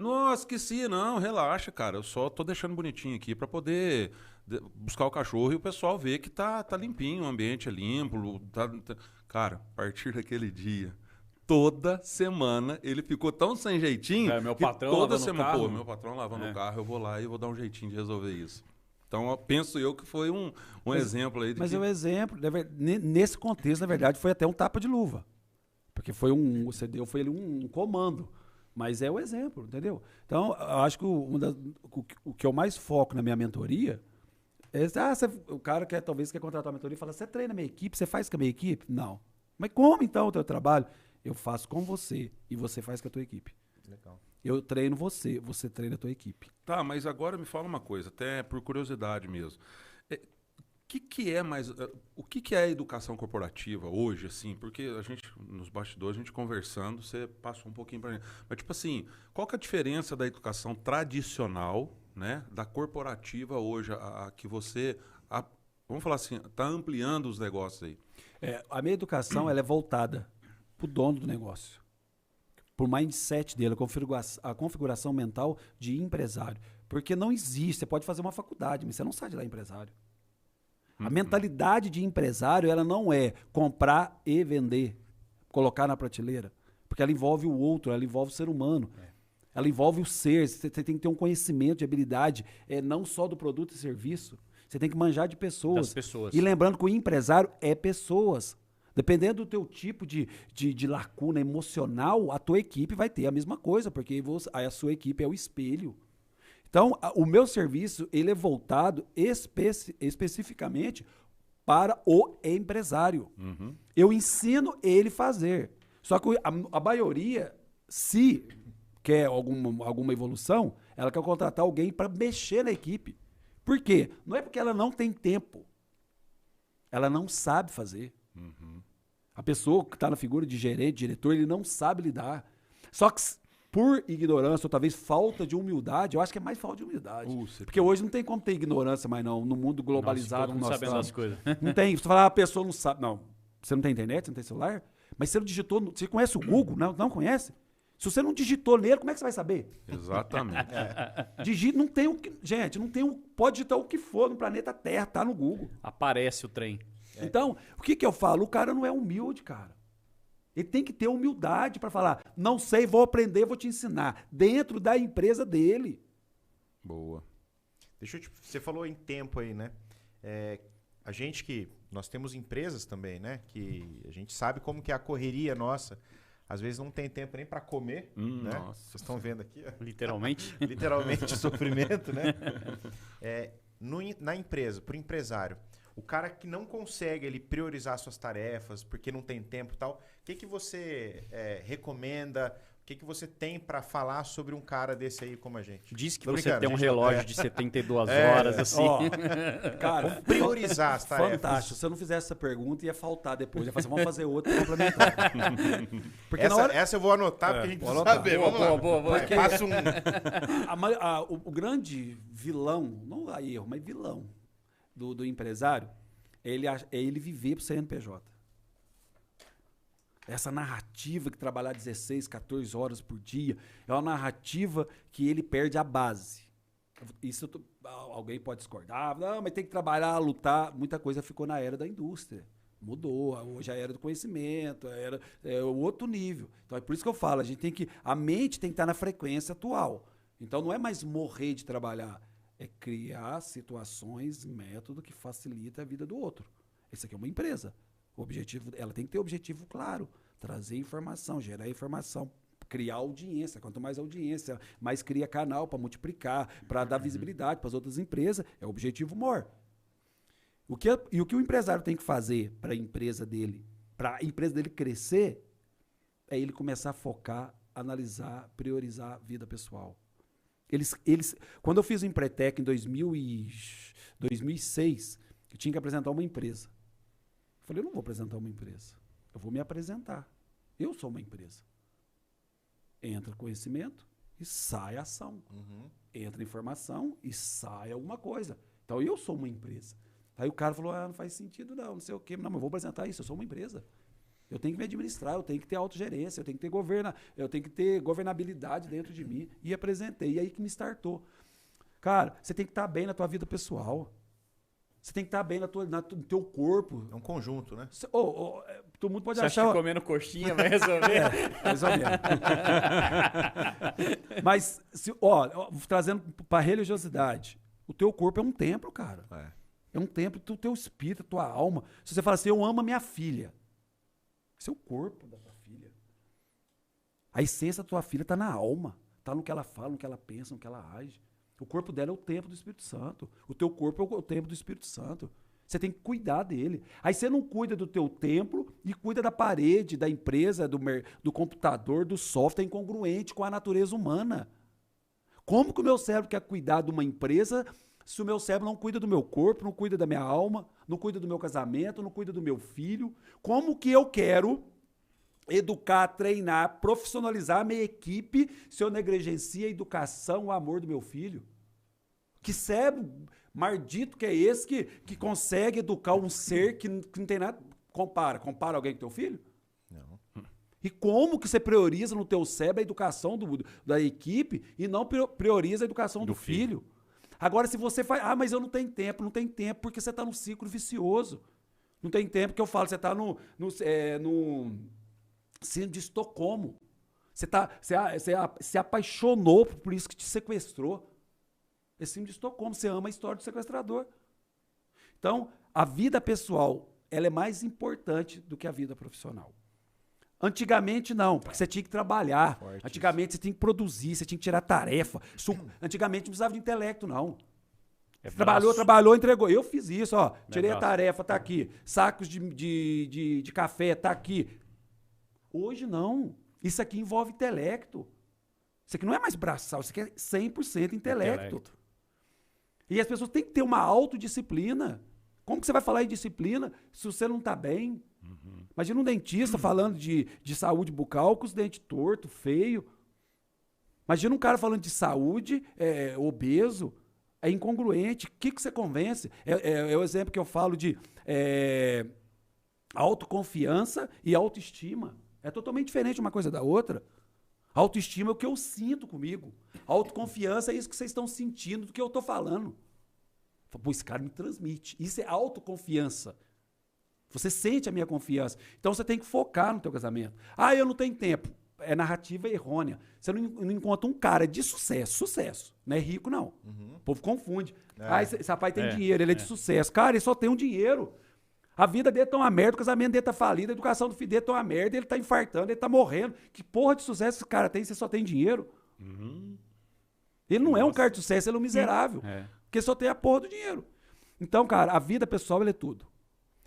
Nossa, esqueci. Não, relaxa, cara. Eu só tô deixando bonitinho aqui pra poder buscar o cachorro e o pessoal ver que tá limpinho, o ambiente é limpo. Cara, a partir daquele dia, toda semana, ele ficou tão sem jeitinho. Meu que patrão toda lavando semana, o carro. meu patrão lavando o carro, eu vou lá e vou dar um jeitinho de resolver isso. Então, penso eu que foi um exemplo aí. Mas é um exemplo. Nesse contexto, na verdade, foi até um tapa de luva. Porque você deu um comando. Mas é o exemplo, entendeu? Então, eu acho que o que eu mais foco na minha mentoria é... o cara talvez quer contratar uma mentoria e fala, você treina a minha equipe, você faz com a minha equipe? Não. Mas como, então, o teu trabalho? Eu faço com você e você faz com a tua equipe. Legal. Eu treino você treina a tua equipe. Tá, mas agora me fala uma coisa, até por curiosidade mesmo. O que é a educação corporativa hoje, assim? Porque a gente, nos bastidores, a gente conversando, você passou um pouquinho pra gente. Mas, tipo assim, qual que é a diferença da educação tradicional, né, da corporativa hoje, a que você, vamos falar assim, está ampliando os negócios aí? A minha educação, ela é voltada pro dono do negócio. Pro mindset dele, a configuração mental de empresário. Porque não existe, você pode fazer uma faculdade, mas você não sai de lá empresário. A mentalidade de empresário, ela não é comprar e vender, colocar na prateleira. Porque ela envolve o outro, ela envolve o ser humano. Ela envolve o ser. Você tem que ter um conhecimento de habilidade, não só do produto e serviço. Você tem que manjar de pessoas. Das pessoas. E lembrando que o empresário é pessoas. Dependendo do teu tipo de lacuna emocional, a tua equipe vai ter a mesma coisa, porque a sua equipe é o espelho. Então, o meu serviço, ele é voltado especificamente para o empresário. Eu ensino ele a fazer. Só que a maioria, se quer alguma evolução, ela quer contratar alguém para mexer na equipe. Por quê? Não é porque ela não tem tempo. Ela não sabe fazer. A pessoa que está na figura de gerente, diretor, ele não sabe lidar. Só que por ignorância ou talvez falta de humildade, eu acho que é mais falta de humildade. Porque hoje não tem como ter ignorância mais não, no mundo globalizado. Não sabendo das coisas. Não tem. Você fala, a pessoa não sabe. Não, você não tem internet, você não tem celular? Mas você não digitou, você conhece o Google? Não conhece? Se você não digitou nele, como é que você vai saber? Exatamente. Digita, não tem o que... Gente, não tem o... Pode digitar o que for no planeta Terra, tá no Google. Aparece o trem. Então, o que eu falo? O cara não é humilde, cara. Ele tem que ter humildade para falar, não sei, vou aprender, vou te ensinar. Dentro da empresa dele. Boa. Você falou em tempo aí, né? A gente que nós temos empresas também, né? Que a gente sabe como que é a correria nossa. Às vezes não tem tempo nem para comer, né? Nossa. Vocês estão vendo aqui, ó. Literalmente. Literalmente sofrimento, né? Na empresa, pro empresário, o cara que não consegue ele priorizar suas tarefas porque não tem tempo e tal, o que você recomenda? O que você tem para falar sobre um cara desse aí como a gente? Diz que Tô você brincando, tem um a gente relógio de 72 horas, assim. Ó, cara, priorizar as tarefas. fantástico. Se eu não fizesse essa pergunta, ia faltar depois. Ia falar assim, vamos fazer outra complementar. Porque Essa eu vou anotar porque a gente precisa anotar. saber. Boa, Vamos lá. boa. Vai, passa um... O grande vilão, não há erro, mas vilão do empresário, é ele viver pro CNPJ. Essa narrativa que trabalhar 16, 14 horas por dia, é uma narrativa que ele perde a base. Isso alguém pode discordar, não, mas tem que trabalhar, lutar. Muita coisa ficou na era da indústria. Mudou, hoje é a era do conhecimento, é o outro nível. Então é por isso que eu falo, a mente tem que estar na frequência atual. Então não é mais morrer de trabalhar, é criar situações, método que facilita a vida do outro. Esse aqui é uma empresa. O objetivo, ela tem que ter objetivo claro, trazer informação, gerar informação, criar audiência. Quanto mais audiência, mais cria canal para multiplicar, para dar visibilidade para as outras empresas. É o objetivo maior. O que o empresário tem que fazer para a empresa dele crescer, é ele começar a focar, analisar, priorizar a vida pessoal. Quando eu fiz o Empretec em 2006, eu tinha que apresentar uma empresa. Eu falei, eu não vou apresentar uma empresa. Eu vou me apresentar. Eu sou uma empresa. Entra conhecimento e sai ação. Entra informação e sai alguma coisa. Então, eu sou uma empresa. Aí o cara falou, não faz sentido não sei o quê. Não, mas eu vou apresentar isso, eu sou uma empresa. Eu tenho que me administrar, eu tenho que ter autogerência, eu tenho que ter governabilidade dentro de mim. E apresentei. E aí que me startou. Cara, você tem que estar bem na tua vida pessoal. Você tem que estar bem no teu corpo. É um conjunto, né? Todo mundo pode Você achar... acha que comendo coxinha vai resolver? Mais ou menos. Mas, trazendo para a religiosidade, o teu corpo é um templo, cara. É um templo do teu espírito, da tua alma. Se você fala assim, eu amo a minha filha. Esse é o corpo da tua filha. A essência da tua filha está na alma. Está no que ela fala, no que ela pensa, no que ela age. O corpo dela é o templo do Espírito Santo. O teu corpo é o templo do Espírito Santo. Você tem que cuidar dele. Aí você não cuida do teu templo e cuida da parede, da empresa, do computador, do software, incongruente com a natureza humana. Como que o meu cérebro quer cuidar de uma empresa se o meu cérebro não cuida do meu corpo, não cuida da minha alma, não cuida do meu casamento, não cuida do meu filho? Como que eu quero educar, treinar, profissionalizar a minha equipe se eu negligencio a educação, o amor do meu filho? Que cérebro maldito que é esse que consegue educar um ser que não tem nada? Compara alguém com teu filho? Não. E como que você prioriza no teu cérebro a educação da equipe e não prioriza a educação do filho? Agora, se você faz... mas eu não tenho tempo porque você está num ciclo vicioso. Não tem tempo que eu falo, você está no Síndrome de Estocolmo. Você se apaixonou por isso que te sequestrou. É Síndrome de Estocolmo. Você ama a história do sequestrador. Então, a vida pessoal, ela é mais importante do que a vida profissional. Antigamente, não, porque você tinha que trabalhar. Forte Antigamente, você tinha que produzir, você tinha que tirar tarefa. Antigamente, não precisava de intelecto, não. Trabalhou, entregou. Eu fiz isso, tirei a tarefa, tá aqui. Sacos de café, tá aqui. Hoje não. Isso aqui envolve intelecto. Isso aqui não é mais braçal, isso aqui é 100% intelecto. E as pessoas têm que ter uma autodisciplina. Como que você vai falar em disciplina se você não está bem? Imagina um dentista falando de saúde bucal com os dentes tortos, feio. Imagina um cara falando de saúde, obeso, é incongruente. O que você convence? É o exemplo que eu falo de autoconfiança e autoestima. É totalmente diferente uma coisa da outra. Autoestima é o que eu sinto comigo. Autoconfiança é isso que vocês estão sentindo do que eu estou falando. Pô, esse cara me transmite. Isso é autoconfiança. Você sente a minha confiança. Então você tem que focar no teu casamento. Eu não tenho tempo. É narrativa errônea. Você não encontra um cara de sucesso. Não é rico, não. O povo confunde. Esse rapaz tem dinheiro, ele é de sucesso. Cara, ele só tem um dinheiro. A vida dele tá uma merda, o casamento dele tá falido, a educação do filho dele tá uma merda, ele tá infartando, ele tá morrendo. Que porra de sucesso esse cara tem? Você só tem dinheiro. Ele não é um cara de sucesso, ele é um miserável. Porque só tem a porra do dinheiro. Então, cara, a vida pessoal, ela é tudo.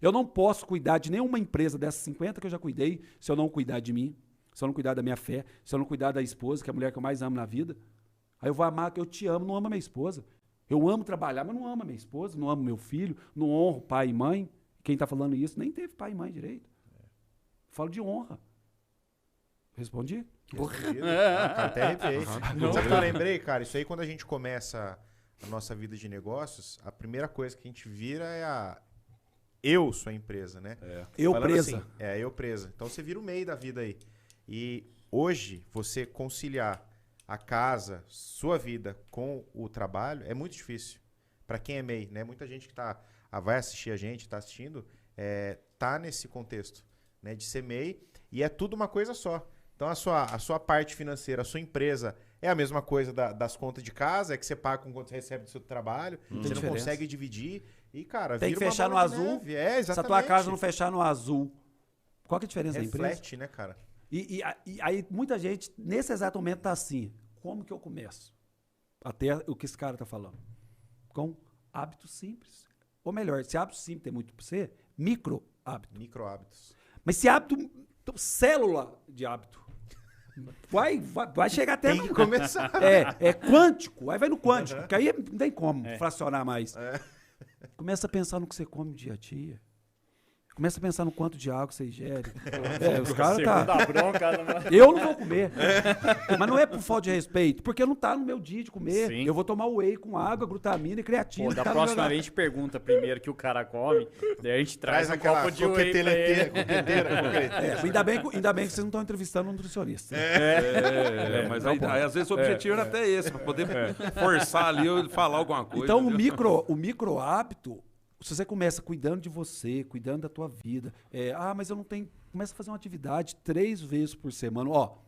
Eu não posso cuidar de nenhuma empresa dessas 50 que eu já cuidei, se eu não cuidar de mim, se eu não cuidar da minha fé, se eu não cuidar da esposa, que é a mulher que eu mais amo na vida. Aí eu vou amar que eu te amo, não amo a minha esposa. Eu amo trabalhar, mas não amo a minha esposa, não amo meu filho, não honro pai e mãe. Quem tá falando isso nem teve pai e mãe direito. Falo de honra. Respondi? Cara, até arrepiei. Sabe o que eu lembrei, cara? Isso aí, quando a gente começa a nossa vida de negócios, a primeira coisa que a gente vira é a eu sou a empresa, né? Eu Falando presa. assim, eu presa. Então você vira o meio da vida aí. E hoje, você conciliar a casa, sua vida com o trabalho é muito difícil. Pra quem é MEI, né? Muita gente que vai assistir a gente, tá assistindo, tá nesse contexto, né? De ser MEI e é tudo uma coisa só. Então a sua parte financeira, a sua empresa é a mesma coisa das contas de casa, é que você paga com quanto você recebe do seu trabalho, você não consegue dividir e, cara, tem que vira uma fechar no bola de azul. neve. Exatamente. Se a tua casa não fechar no azul, qual que é a diferença da empresa? Reflete, né, cara? E aí muita gente, nesse exato momento, tá assim, como que eu começo? Até o que esse cara tá falando. Com hábitos simples. Ou melhor, se hábito simples tem muito pra você, micro hábito. Micro hábitos. Mas se hábito, célula de hábito, vai chegar até... Tem que começar. É quântico, aí vai no quântico, porque aí não tem como fracionar mais. Começa a pensar no que você come dia a dia. Começa a pensar no quanto de água você ingere. Os caras tá... Eu não vou comer. Mas não é por falta de respeito, porque não tá no meu dia de comer. Sim. Eu vou tomar whey com água, glutamina e creatina. Pô, da tá no próxima meu- vez a gente pergunta primeiro que o cara come, daí a gente traz um aquela copo de whey pra ele. É, ainda bem que vocês não estão entrevistando um nutricionista. Mas aí, às vezes o objetivo era até esse, pra poder forçar ali ou ele falar alguma coisa. Então, entendeu? o micro hábito, se você começa cuidando de você, cuidando da tua vida, mas eu não tenho... Começa a fazer uma atividade 3 vezes por semana. Ó,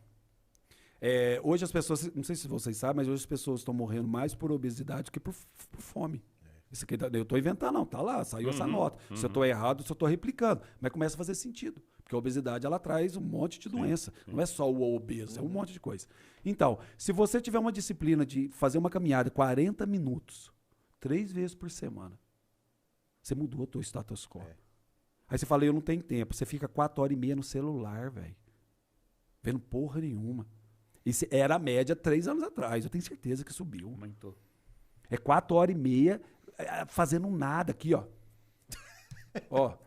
hoje as pessoas, não sei se vocês sabem, mas hoje as pessoas estão morrendo mais por obesidade do que por fome. Isso aqui eu estou inventando, não, tá lá, saiu essa nota. Se eu estou errado, se eu estou replicando. Mas começa a fazer sentido, porque a obesidade ela traz um monte de doença. Não é só o obeso, é um monte de coisa. Então, se você tiver uma disciplina de fazer uma caminhada 40 minutos, 3 vezes por semana, você mudou o teu status quo. Aí você fala, eu não tenho tempo. Você fica 4h30 no celular, velho. Vendo porra nenhuma. Isso era a média 3 anos atrás. Eu tenho certeza que subiu. Aumentou. É 4h30 fazendo nada aqui, ó. Ó.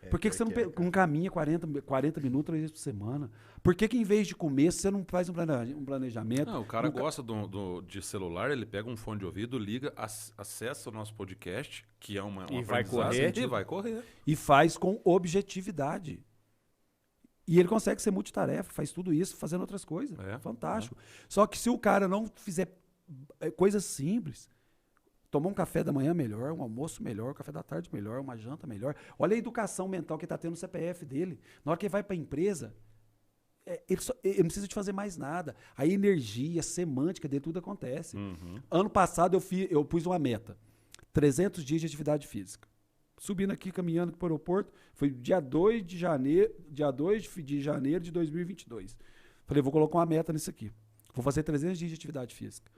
Por que você não caminha 40 minutos 3 vezes por semana? Por que em vez de comer, você não faz um planejamento? Não, o cara gosta de celular, ele pega um fone de ouvido, liga, acessa o nosso podcast, que é uma E vai aprendizagem, correr. e vai correr. E faz com objetividade. E ele consegue ser multitarefa, faz tudo isso fazendo outras coisas. Fantástico. Só que se o cara não fizer coisas simples, tomar um café da manhã melhor, um almoço melhor, um café da tarde melhor, uma janta melhor. Olha a educação mental que ele está tendo no CPF dele. Na hora que ele vai para a empresa, ele não precisa de fazer mais nada. A energia, a semântica dele, tudo acontece. Ano passado eu pus uma meta. 300 dias de atividade física. Subindo aqui, caminhando aqui para o aeroporto, foi dia 2 de janeiro de 2022. Falei, vou colocar uma meta nisso aqui. Vou fazer 300 dias de atividade física.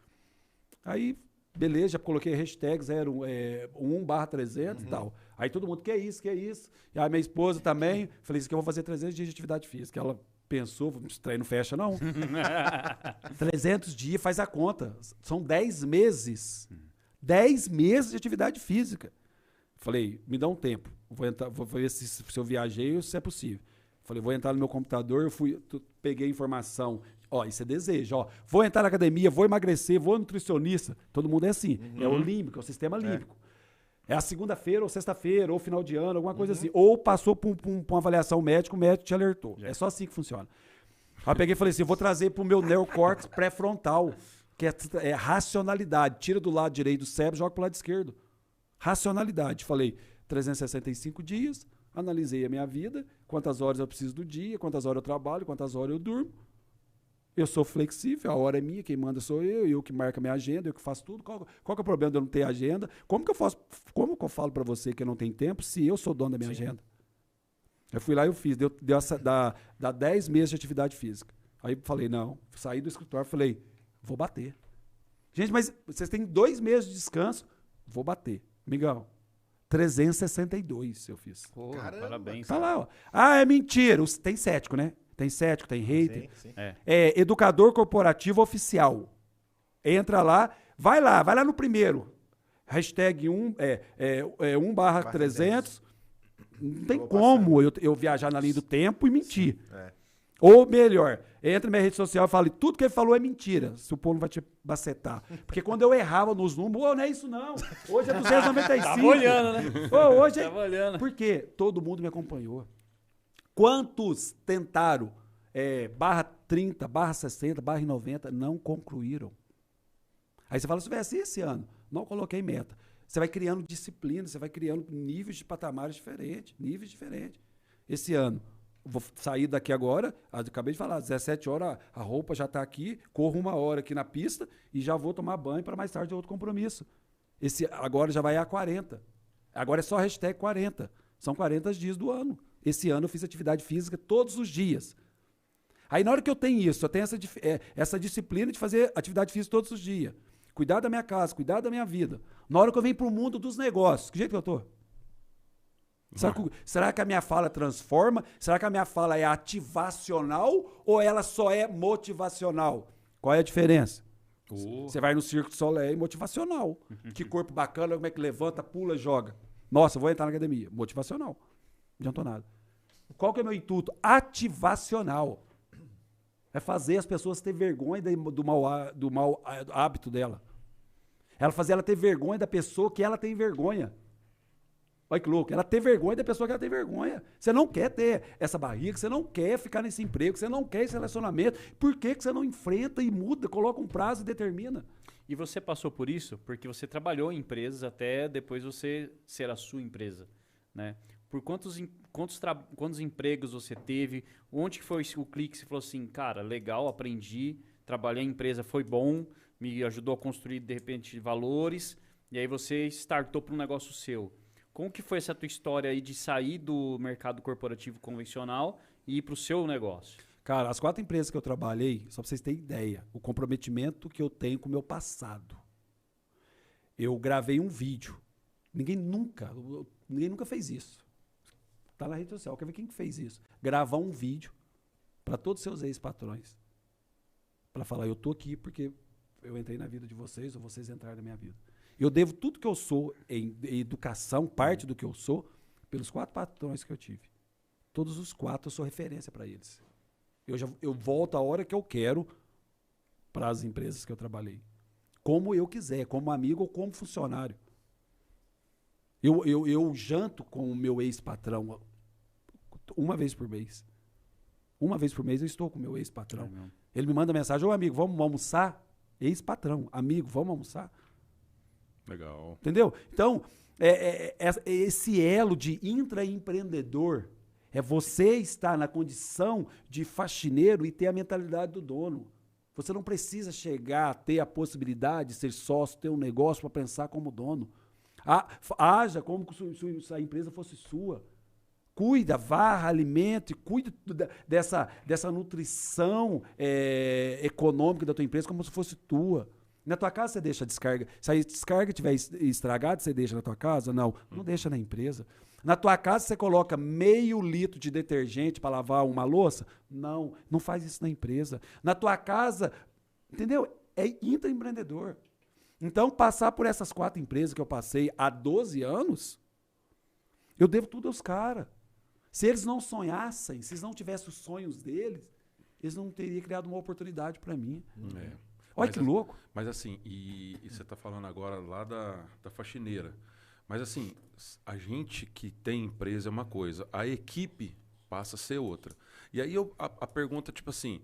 Aí, beleza, já coloquei hashtag 1/300 e tal. Aí todo mundo, que é isso? E aí minha esposa também, falei, isso aqui eu vou fazer 300 dias de atividade física. Ela pensou, esse trem não fecha não. 300 dias, faz a conta. São 10 meses. 10 meses de atividade física. Falei, me dá um tempo. Vou ver se eu viajei ou se é possível. Falei, vou entrar no meu computador, peguei informação. Ó, isso é desejo. Ó, vou entrar na academia, vou emagrecer, vou nutricionista. Todo mundo é assim. É o límbico, é o sistema límbico. É a segunda-feira ou sexta-feira, ou final de ano, alguma coisa assim. Ou passou por uma avaliação médica, o médico te alertou. É só assim que funciona. Aí eu peguei e falei assim, vou trazer para o meu neocórtex pré-frontal, que é racionalidade. Tira do lado direito do cérebro, joga para o lado esquerdo. Racionalidade. Falei, 365 dias, analisei a minha vida, quantas horas eu preciso do dia, quantas horas eu trabalho, quantas horas eu durmo. Eu sou flexível, a hora é minha, quem manda sou eu que marco a minha agenda, eu que faço tudo. Qual que é o problema de eu não ter agenda? Como que eu falo para você que eu não tenho tempo se eu sou dono da minha agenda? Eu fui lá e eu fiz, dá 10 meses de atividade física. Aí falei, não, saí do escritório, falei, vou bater. Gente, mas vocês têm 2 meses de descanso, vou bater. Migão, 362 eu fiz. Pô, Caramba. parabéns. Tá lá, ó. Ah, é mentira. Tem cético, né? Tem cético, tem hater. Sim. É educador corporativo oficial. Entra lá no primeiro. Hashtag 1/300. Não tem como eu viajar na linha do tempo e mentir. Ou melhor, entra na minha rede social e fala, tudo que ele falou é mentira, se o povo não vai te bacetar. Porque quando eu errava nos números, não é isso não. Hoje é 295. Tava olhando, né? Hoje é... Tava olhando. Por quê? Todo mundo me acompanhou. Quantos tentaram /30, /60, /90, não concluíram? Aí você fala, se tivesse esse ano, não coloquei meta. Você vai criando disciplina, você vai criando níveis de patamares diferentes, Esse ano, vou sair daqui agora, acabei de falar, 17 horas, a roupa já está aqui, corro 1 hora aqui na pista e já vou tomar banho para mais tarde outro compromisso. Agora já vai a 40. Agora é só hashtag 40. São 40 dias do ano. Esse ano eu fiz atividade física todos os dias. Aí na hora que eu tenho isso, eu tenho essa disciplina de fazer atividade física todos os dias. Cuidar da minha casa, cuidar da minha vida. Na hora que eu venho para o mundo dos negócios, que jeito que eu tô? Será que a minha fala transforma? Será que a minha fala é ativacional ou ela só é motivacional? Qual é a diferença? Você vai no Cirque du Soleil, motivacional. Que corpo bacana, como é que levanta, pula, joga. Nossa, vou entrar na academia. Motivacional. Não adiantou nada. Qual que é o meu intuito? Ativacional. É fazer as pessoas ter vergonha do mau hábito dela. Fazer ela ter vergonha da pessoa que ela tem vergonha. Olha que louco. Ela ter vergonha da pessoa que ela tem vergonha. Você não quer ter essa barriga, você não quer ficar nesse emprego, você não quer esse relacionamento. Por que você não enfrenta e muda, coloca um prazo e determina? E você passou por isso porque você trabalhou em empresas até depois você ser a sua empresa, né? Por quantos empregos você teve? Onde foi o clique que você falou assim, cara, legal, aprendi, trabalhei em empresa, foi bom, me ajudou a construir, de repente, valores, e aí você startou para um negócio seu. Como que foi essa tua história aí de sair do mercado corporativo convencional e ir para o seu negócio? Cara, as 4 empresas que eu trabalhei, só para vocês terem ideia, o comprometimento que eu tenho com o meu passado. Eu gravei um vídeo. Ninguém nunca fez isso. Tá na rede social, quer ver quem que fez isso? Gravar um vídeo para todos os seus ex-patrões. Para falar, eu tô aqui porque eu entrei na vida de vocês ou vocês entraram na minha vida. Eu devo tudo que eu sou em educação, parte do que eu sou, pelos 4 patrões que eu tive. Todos os 4 eu sou referência para eles. Eu volto a hora que eu quero para as empresas que eu trabalhei. Como eu quiser, como amigo ou como funcionário. Eu janto com o meu ex-patrão 1 vez por mês. 1 vez por mês eu estou com o meu ex-patrão. Ele me manda mensagem, ô amigo, vamos almoçar? Ex-patrão, amigo, vamos almoçar? Legal. Entendeu? Então, esse elo de intraempreendedor é você estar na condição de faxineiro e ter a mentalidade do dono. Você não precisa chegar a ter a possibilidade de ser sócio, ter um negócio para pensar como dono. Haja como se a empresa fosse sua. Cuida, varra, alimente, cuida dessa nutrição econômica da tua empresa como se fosse tua. Na tua casa você deixa a descarga. Se a descarga estiver estragada, você deixa na tua casa? Não deixa na empresa. Na tua casa você coloca meio litro de detergente para lavar uma louça? Não faz isso na empresa. Na tua casa, entendeu? É intraempreendedor. Então, passar por essas 4 empresas que eu passei há 12 anos, eu devo tudo aos caras. Se eles não sonhassem, se eles não tivessem os sonhos deles, eles não teriam criado uma oportunidade para mim. Olha que louco. Mas assim, e você está falando agora lá da faxineira. Mas assim, a gente que tem empresa é uma coisa, a equipe passa a ser outra. E aí a pergunta, tipo assim,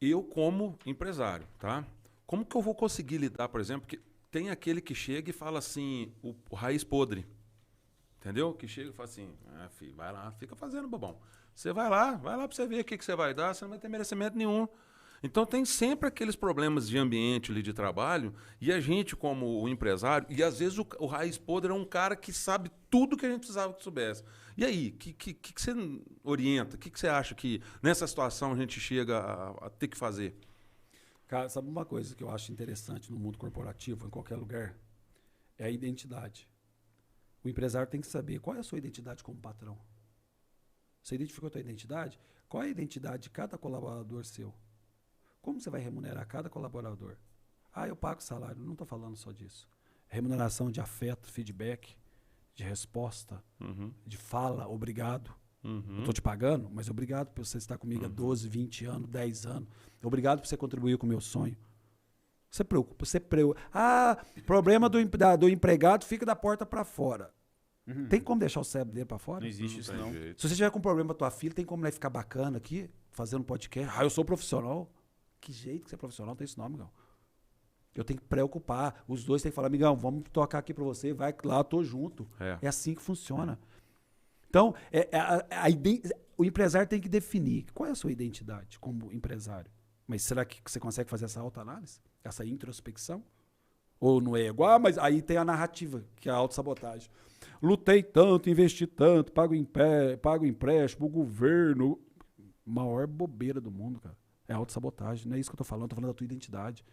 eu como empresário, tá? Como que eu vou conseguir lidar, por exemplo, que tem aquele que chega e fala assim, o raiz podre. Entendeu? Que chega e fala assim, filho, vai lá, fica fazendo bobão. Você vai lá pra você ver o que você vai dar, você não vai ter merecimento nenhum. Então tem sempre aqueles problemas de ambiente ali de trabalho e a gente como o empresário, e às vezes o raiz podre é um cara que sabe tudo que a gente precisava que soubesse. E aí, o que você orienta? O que você acha que nessa situação a gente chega a ter que fazer? Cara, sabe uma coisa que eu acho interessante no mundo corporativo, em qualquer lugar? É a identidade. O empresário tem que saber qual é a sua identidade como patrão. Você identificou a sua identidade? Qual é a identidade de cada colaborador seu? Como você vai remunerar cada colaborador? Ah, eu pago salário. Não estou falando só disso. Remuneração de afeto, feedback, de resposta, de fala, obrigado. Eu estou te pagando, mas obrigado por você estar comigo há 12, 20 anos, 10 anos. Obrigado por você contribuir com o meu sonho. Você preocupa, Ah, problema do empregado fica da porta para fora. Tem como deixar o cérebro dele para fora? Não existe isso, não. Se você tiver com problema com a tua filha, tem como ficar bacana aqui, fazendo podcast? Ah, eu sou profissional. Que jeito que você é profissional? Não tem esse nome, amigão. Eu tenho que preocupar. Os dois têm que falar, amigão, vamos tocar aqui para você, vai lá, eu tô junto. É assim que funciona. Então, o empresário tem que definir qual é a sua identidade como empresário. Mas será que você consegue fazer essa autoanálise? Essa introspecção? Ou não é igual? Mas aí tem a narrativa, que é a autossabotagem. Lutei tanto, investi tanto, pago empréstimo, o governo. Maior bobeira do mundo, cara. É autossabotagem. Não é isso que eu tô falando da tua identidade.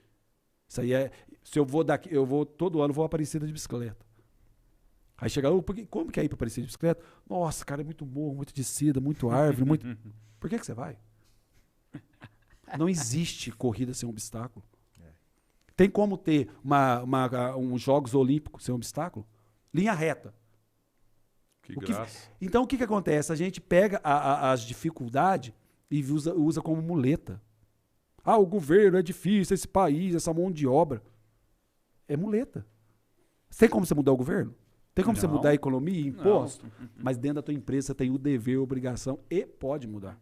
Isso aí é... Se eu vou daqui, todo ano vou a Aparecida de bicicleta. Aí chega, como que é ir pra Aparecida de bicicleta? Nossa, cara, é muito morro, muito descida, muito árvore, muito... Por que você vai? Não existe corrida sem obstáculo. Tem como ter uns Jogos Olímpicos sem obstáculo? Linha reta. Que graça. Então, o que acontece? A gente pega as dificuldades e usa como muleta. Ah, o governo é difícil, esse país, essa mão de obra. É muleta. Tem como você mudar o governo? Tem como você mudar a economia e imposto? Mas dentro da tua empresa você tem o dever, a obrigação e pode mudar.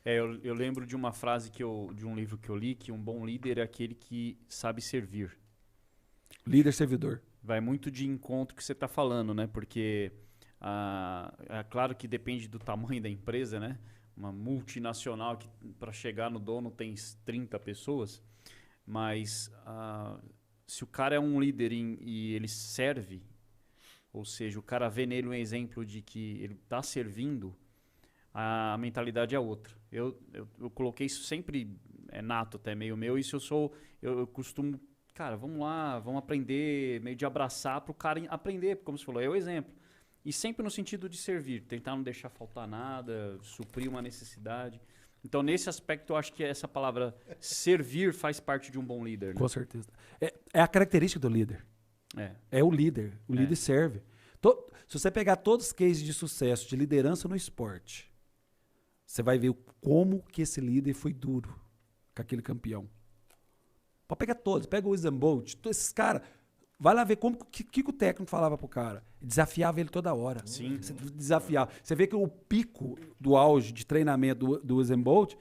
Eu lembro de uma frase de um livro que eu li, que um bom líder é aquele que sabe servir. Líder servidor. Vai muito de encontro que você está falando, né? Porque é claro que depende do tamanho da empresa, né? Uma multinacional que para chegar no dono tem 30 pessoas, mas se o cara é um líder e ele serve, ou seja, o cara vê nele um exemplo de que ele está servindo, a mentalidade é outra. Eu coloquei isso sempre, é nato até meio meu, isso eu costumo, cara, vamos lá, vamos aprender, meio de abraçar para o cara aprender, como você falou, é o exemplo. E sempre no sentido de servir, tentar não deixar faltar nada, suprir uma necessidade. Então, nesse aspecto, eu acho que essa palavra servir faz parte de um bom líder. Né? Com certeza. É a característica do líder. É o líder. O líder serve. Se você pegar todos os cases de sucesso, de liderança no esporte, você vai ver como que esse líder foi duro com aquele campeão. Pode pegar todos. Pega o Usain Bolt, todos esses caras. Vai lá ver como que o técnico falava pro cara. Desafiava ele toda hora. Sim. Você desafiava. Você vê que o pico do auge de treinamento do Usain Bolt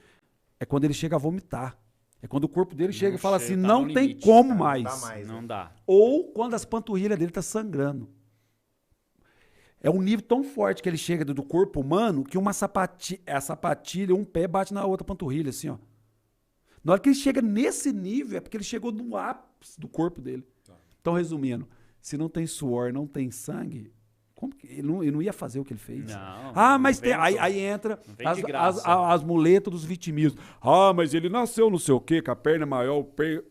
é quando ele chega a vomitar. É quando o corpo dele chega e fala assim, tá não no tem limite, como Não mais. dá mais. Não dá. Ou quando as panturrilhas dele tá sangrando. É um nível tão forte que ele chega do corpo humano que a sapatilha, um pé bate na outra panturrilha, assim, ó. Na hora que ele chega nesse nível, é porque ele chegou no ápice do corpo dele. Então, resumindo, se não tem suor, não tem sangue, como que ele não ia fazer o que ele fez? Não, mas não vem aí entra vem de graça. as muletas dos vitimismos. Mas ele nasceu não sei o quê, com a perna maior, o pé...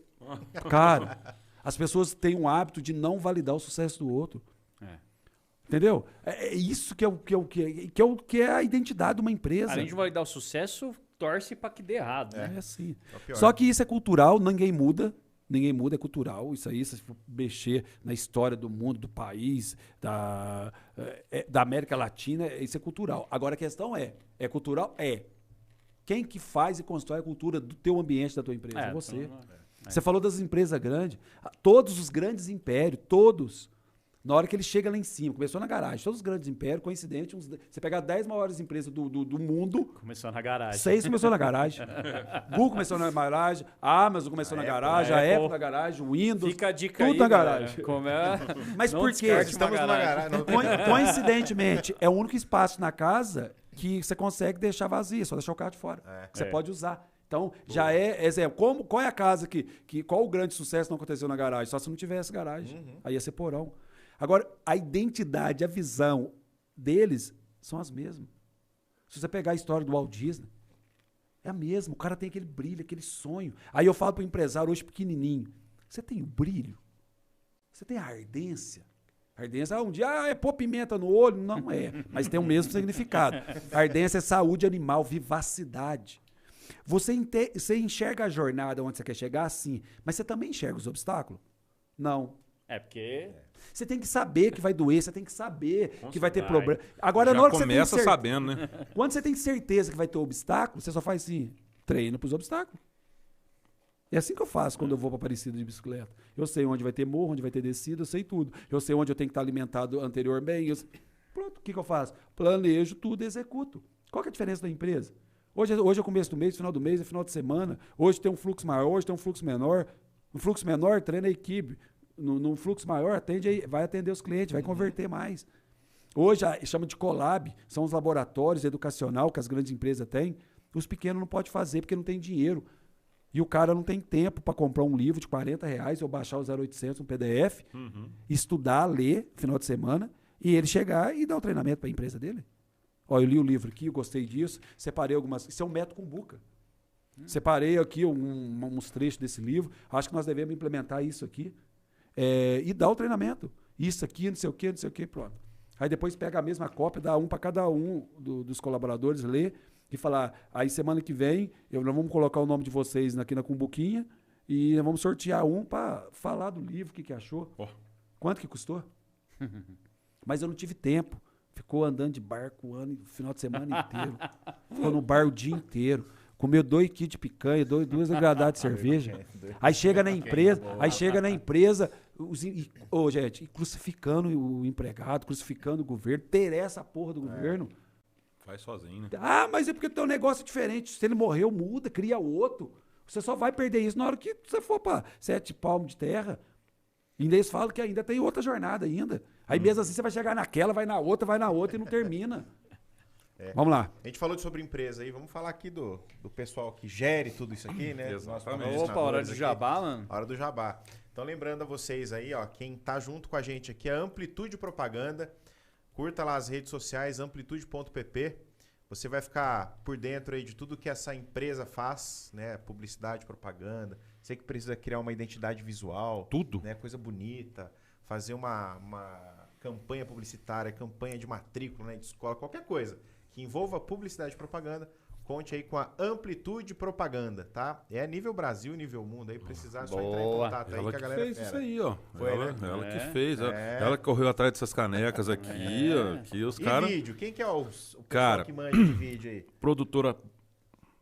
Cara, as pessoas têm um hábito de não validar o sucesso do outro. Entendeu? É isso que é a identidade de uma empresa. Além de validar o sucesso, torce para que dê errado. É assim. É Só que isso é cultural, ninguém muda. Ninguém muda, é cultural. Isso aí, se for mexer na história do mundo, do país, da América Latina, isso é cultural. Agora a questão é cultural? Quem que faz e constrói a cultura do teu ambiente, da tua empresa? É você. Você falou das empresas grandes. Todos os grandes impérios, todos, na hora que ele chega lá em cima, começou na garagem, todos os grandes impérios, coincidente, você pegar 10 maiores empresas do mundo... Começou na garagem. 6 começou na garagem. Google começou na garagem, a Amazon começou na garagem, a Apple na garagem, o Windows, Fica a dica tudo aí, na galera. garagem. Mas por quê? Estamos numa garagem. Coincidentemente, é o único espaço na casa que você consegue deixar vazio, só deixar o carro de fora. Você pode usar. Então, já é exemplo. Qual é a casa qual o grande sucesso não aconteceu na garagem? Só se não tivesse garagem. Aí ia ser porão. Agora, a identidade, a visão deles são as mesmas. Se você pegar a história do Walt Disney, é a mesma. O cara tem aquele brilho, aquele sonho. Aí eu falo pro empresário hoje pequenininho, você tem o brilho? Você tem a ardência? A ardência, um dia, é pôr pimenta no olho? Não é, mas tem o mesmo significado. A ardência é saúde animal, vivacidade. Você enxerga a jornada onde você quer chegar, sim, mas você também enxerga os obstáculos? Não. É porque... Você tem que saber que vai doer, você tem que saber que vai ter vai. problema. Agora, Já na hora que começa você tem sabendo, né? Quando você tem certeza que vai ter obstáculo, você só faz assim, treina pros obstáculos. É assim que eu faço quando eu vou para Aparecida de bicicleta. Eu sei onde vai ter morro, onde vai ter descida, eu sei tudo. Eu sei onde eu tenho que estar alimentado anteriormente. Pronto, o que eu faço? Planejo tudo e executo. Qual que é a diferença da empresa? Hoje é começo do mês, final do mês, é final de semana. Hoje tem um fluxo maior, hoje tem um fluxo menor. No fluxo menor, treina a equipe. No fluxo maior, vai atender os clientes, vai converter mais. Hoje, chama de collab, são os laboratórios educacional que as grandes empresas têm. Os pequenos não podem fazer porque não tem dinheiro. E o cara não tem tempo para comprar um livro de R$40 ou baixar o 0800, um PDF, estudar, ler, final de semana, e ele chegar e dar o treinamento para a empresa dele. Ó, eu li o livro aqui, eu gostei disso, separei algumas... Isso é um método Kumbuka. Separei aqui uns trechos desse livro, acho que nós devemos implementar isso aqui. E dar o treinamento. Isso aqui, não sei o quê, pronto. Aí depois pega a mesma cópia, dá um para cada um dos colaboradores, lê e falar, aí semana que vem, nós vamos colocar o nome de vocês aqui na Cumbuquinha e nós vamos sortear um para falar do livro, o que achou. Oh. Quanto que custou? Mas eu não tive tempo. Ficou andando de barco o final de semana inteiro. Ficou no bar o dia inteiro. Comeu 2 quilos de picanha, 2 agradadas de cerveja. Aí chega na empresa, gente, crucificando o empregado, crucificando o governo, interessa a porra do governo. Faz sozinho, né? Ah, mas é porque o teu negócio é diferente. Se ele morreu, muda, cria outro. Você só vai perder isso na hora que você for para 7 palmos de terra. E ainda eles falam que ainda tem outra jornada ainda. Aí mesmo assim você vai chegar naquela, vai na outra e não termina. Vamos lá. A gente falou sobre empresa aí, vamos falar aqui do pessoal que gere tudo isso aqui, né? Exatamente. Opa, hora do jabá, mano. Hora do jabá. Então lembrando a vocês aí, ó, quem tá junto com a gente aqui é a Amplitude Propaganda. Curta lá as redes sociais, amplitude.pp. Você vai ficar por dentro aí de tudo que essa empresa faz, né? Publicidade, propaganda. Você que precisa criar uma identidade visual. Tudo. Né? Coisa bonita. Fazer uma campanha publicitária, campanha de matrícula, né? De escola, qualquer coisa que envolva publicidade e propaganda. Conte aí com a Amplitude Propaganda, tá? É nível Brasil, nível mundo. Aí precisar só entrar em contato aí Ela que a que galera fez isso aí, ó. Foi, ela né? que fez. Ela que correu atrás dessas canecas aqui, ó. Aqui os E caras... vídeo? Quem que é o pessoal Cara, que manja de vídeo aí? Produtora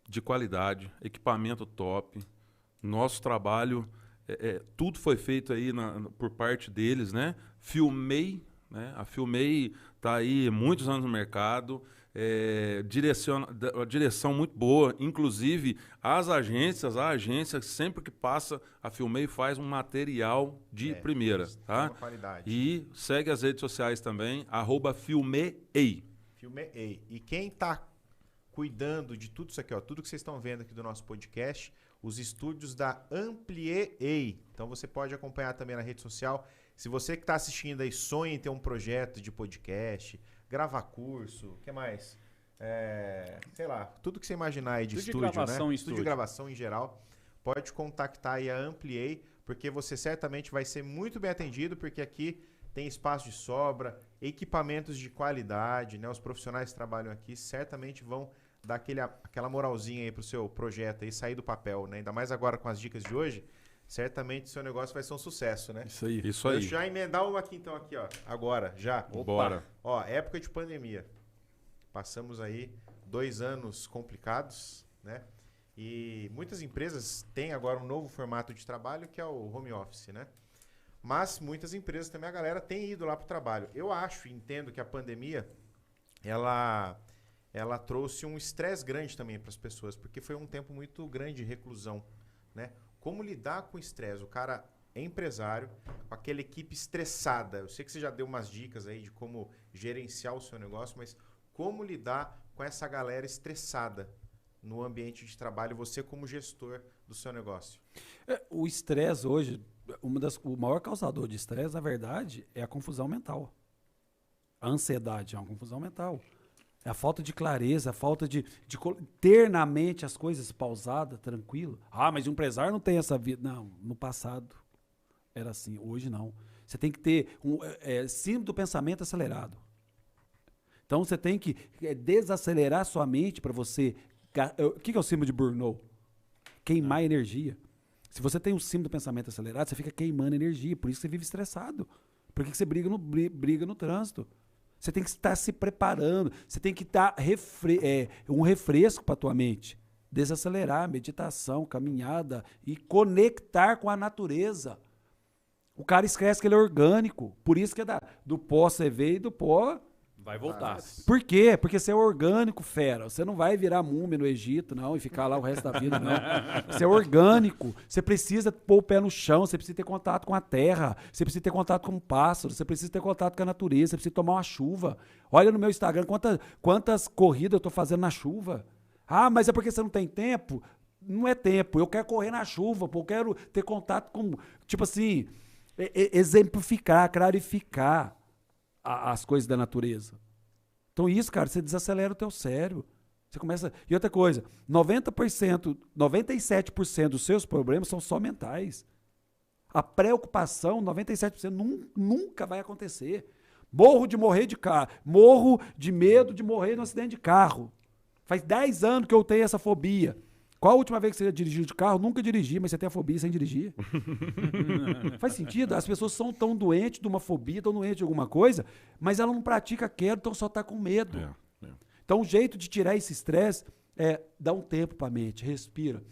de qualidade, equipamento top. Nosso trabalho, tudo foi feito aí por parte deles, né? Filmei, né? A Filmei tá aí muitos anos no mercado. Direção muito boa, inclusive a agência sempre que passa a Filmei faz um material de primeira, tá? Uma qualidade. E segue as redes sociais também, @Filmei. Filmei. E quem tá cuidando de tudo isso aqui, ó, tudo que vocês estão vendo aqui do nosso podcast, os estúdios da Ampliei. Então você pode acompanhar também na rede social. Se você que está assistindo aí sonha em ter um projeto de podcast, gravar curso, o que mais? Sei lá, tudo que você imaginar aí de Tudo de estúdio, gravação né? em Tudo de estúdio. gravação em geral. Pode contactar aí a Ampliei, porque você certamente vai ser muito bem atendido, porque aqui tem espaço de sobra, equipamentos de qualidade, né? Os profissionais que trabalham aqui certamente vão dar aquela moralzinha aí pro seu projeto aí, sair do papel, né? Ainda mais agora com as dicas de hoje, certamente o seu negócio vai ser um sucesso, né? Isso aí. Deixa eu já emendar uma aqui então, aqui, ó. Agora, já. Bora. Ó, época de pandemia. Passamos aí 2 anos complicados, né? E muitas empresas têm agora um novo formato de trabalho, que é o home office, né? Mas muitas empresas também, a galera tem ido lá pro trabalho. Eu acho e entendo que a pandemia, ela trouxe um estresse grande também para as pessoas, porque foi um tempo muito grande de reclusão, né? Como lidar com o estresse? O cara é empresário, com aquela equipe estressada. Eu sei que você já deu umas dicas aí de como gerenciar o seu negócio, mas como lidar com essa galera estressada, no ambiente de trabalho, você como gestor do seu negócio? O estresse hoje, o maior causador de estresse, na verdade, é a confusão mental. A ansiedade é uma confusão mental. É a falta de clareza, a falta de ter na mente as coisas pausadas, tranquilo. Ah, mas o empresário não tem essa vida. Não, no passado era assim, hoje não. Você tem que ter síndrome do pensamento acelerado. Então você tem que desacelerar sua mente para você... O que é o síndrome de Burnout? Queimar energia. Se você tem um síndrome do pensamento acelerado, você fica queimando energia, por isso que você vive estressado. Por que você briga no trânsito? Você tem que estar se preparando, você tem que dar um refresco para a tua mente. Desacelerar, meditação, caminhada e conectar com a natureza. O cara esquece que ele é orgânico, por isso que é do pó você veio e do pó... Vai voltar. Por quê? Porque você é orgânico, fera. Você não vai virar múmia no Egito, não, e ficar lá o resto da vida, não. Você é orgânico. Você precisa pôr o pé no chão, você precisa ter contato com a terra, você precisa ter contato com o pássaro, você precisa ter contato com a natureza, você precisa tomar uma chuva. Olha no meu Instagram quantas corridas eu tô fazendo na chuva. Ah, mas é porque você não tem tempo? Não é tempo. Eu quero correr na chuva, eu quero ter contato com, tipo assim, exemplificar, clarificar as coisas da natureza. Então isso, cara, você desacelera o teu cérebro. Você começa... E outra coisa, 97% dos seus problemas são só mentais. A preocupação, 97% nunca vai acontecer. Morro de medo de morrer num acidente de carro. Faz 10 anos que eu tenho essa fobia. Qual a última vez que você dirigiu de carro? Nunca dirigi, mas você tem a fobia sem dirigir. Faz sentido? As pessoas são tão doentes de uma fobia, tão doentes de alguma coisa, mas ela não pratica aquilo, então só está com medo. Então o jeito de tirar esse estresse é dar um tempo para a mente, respira.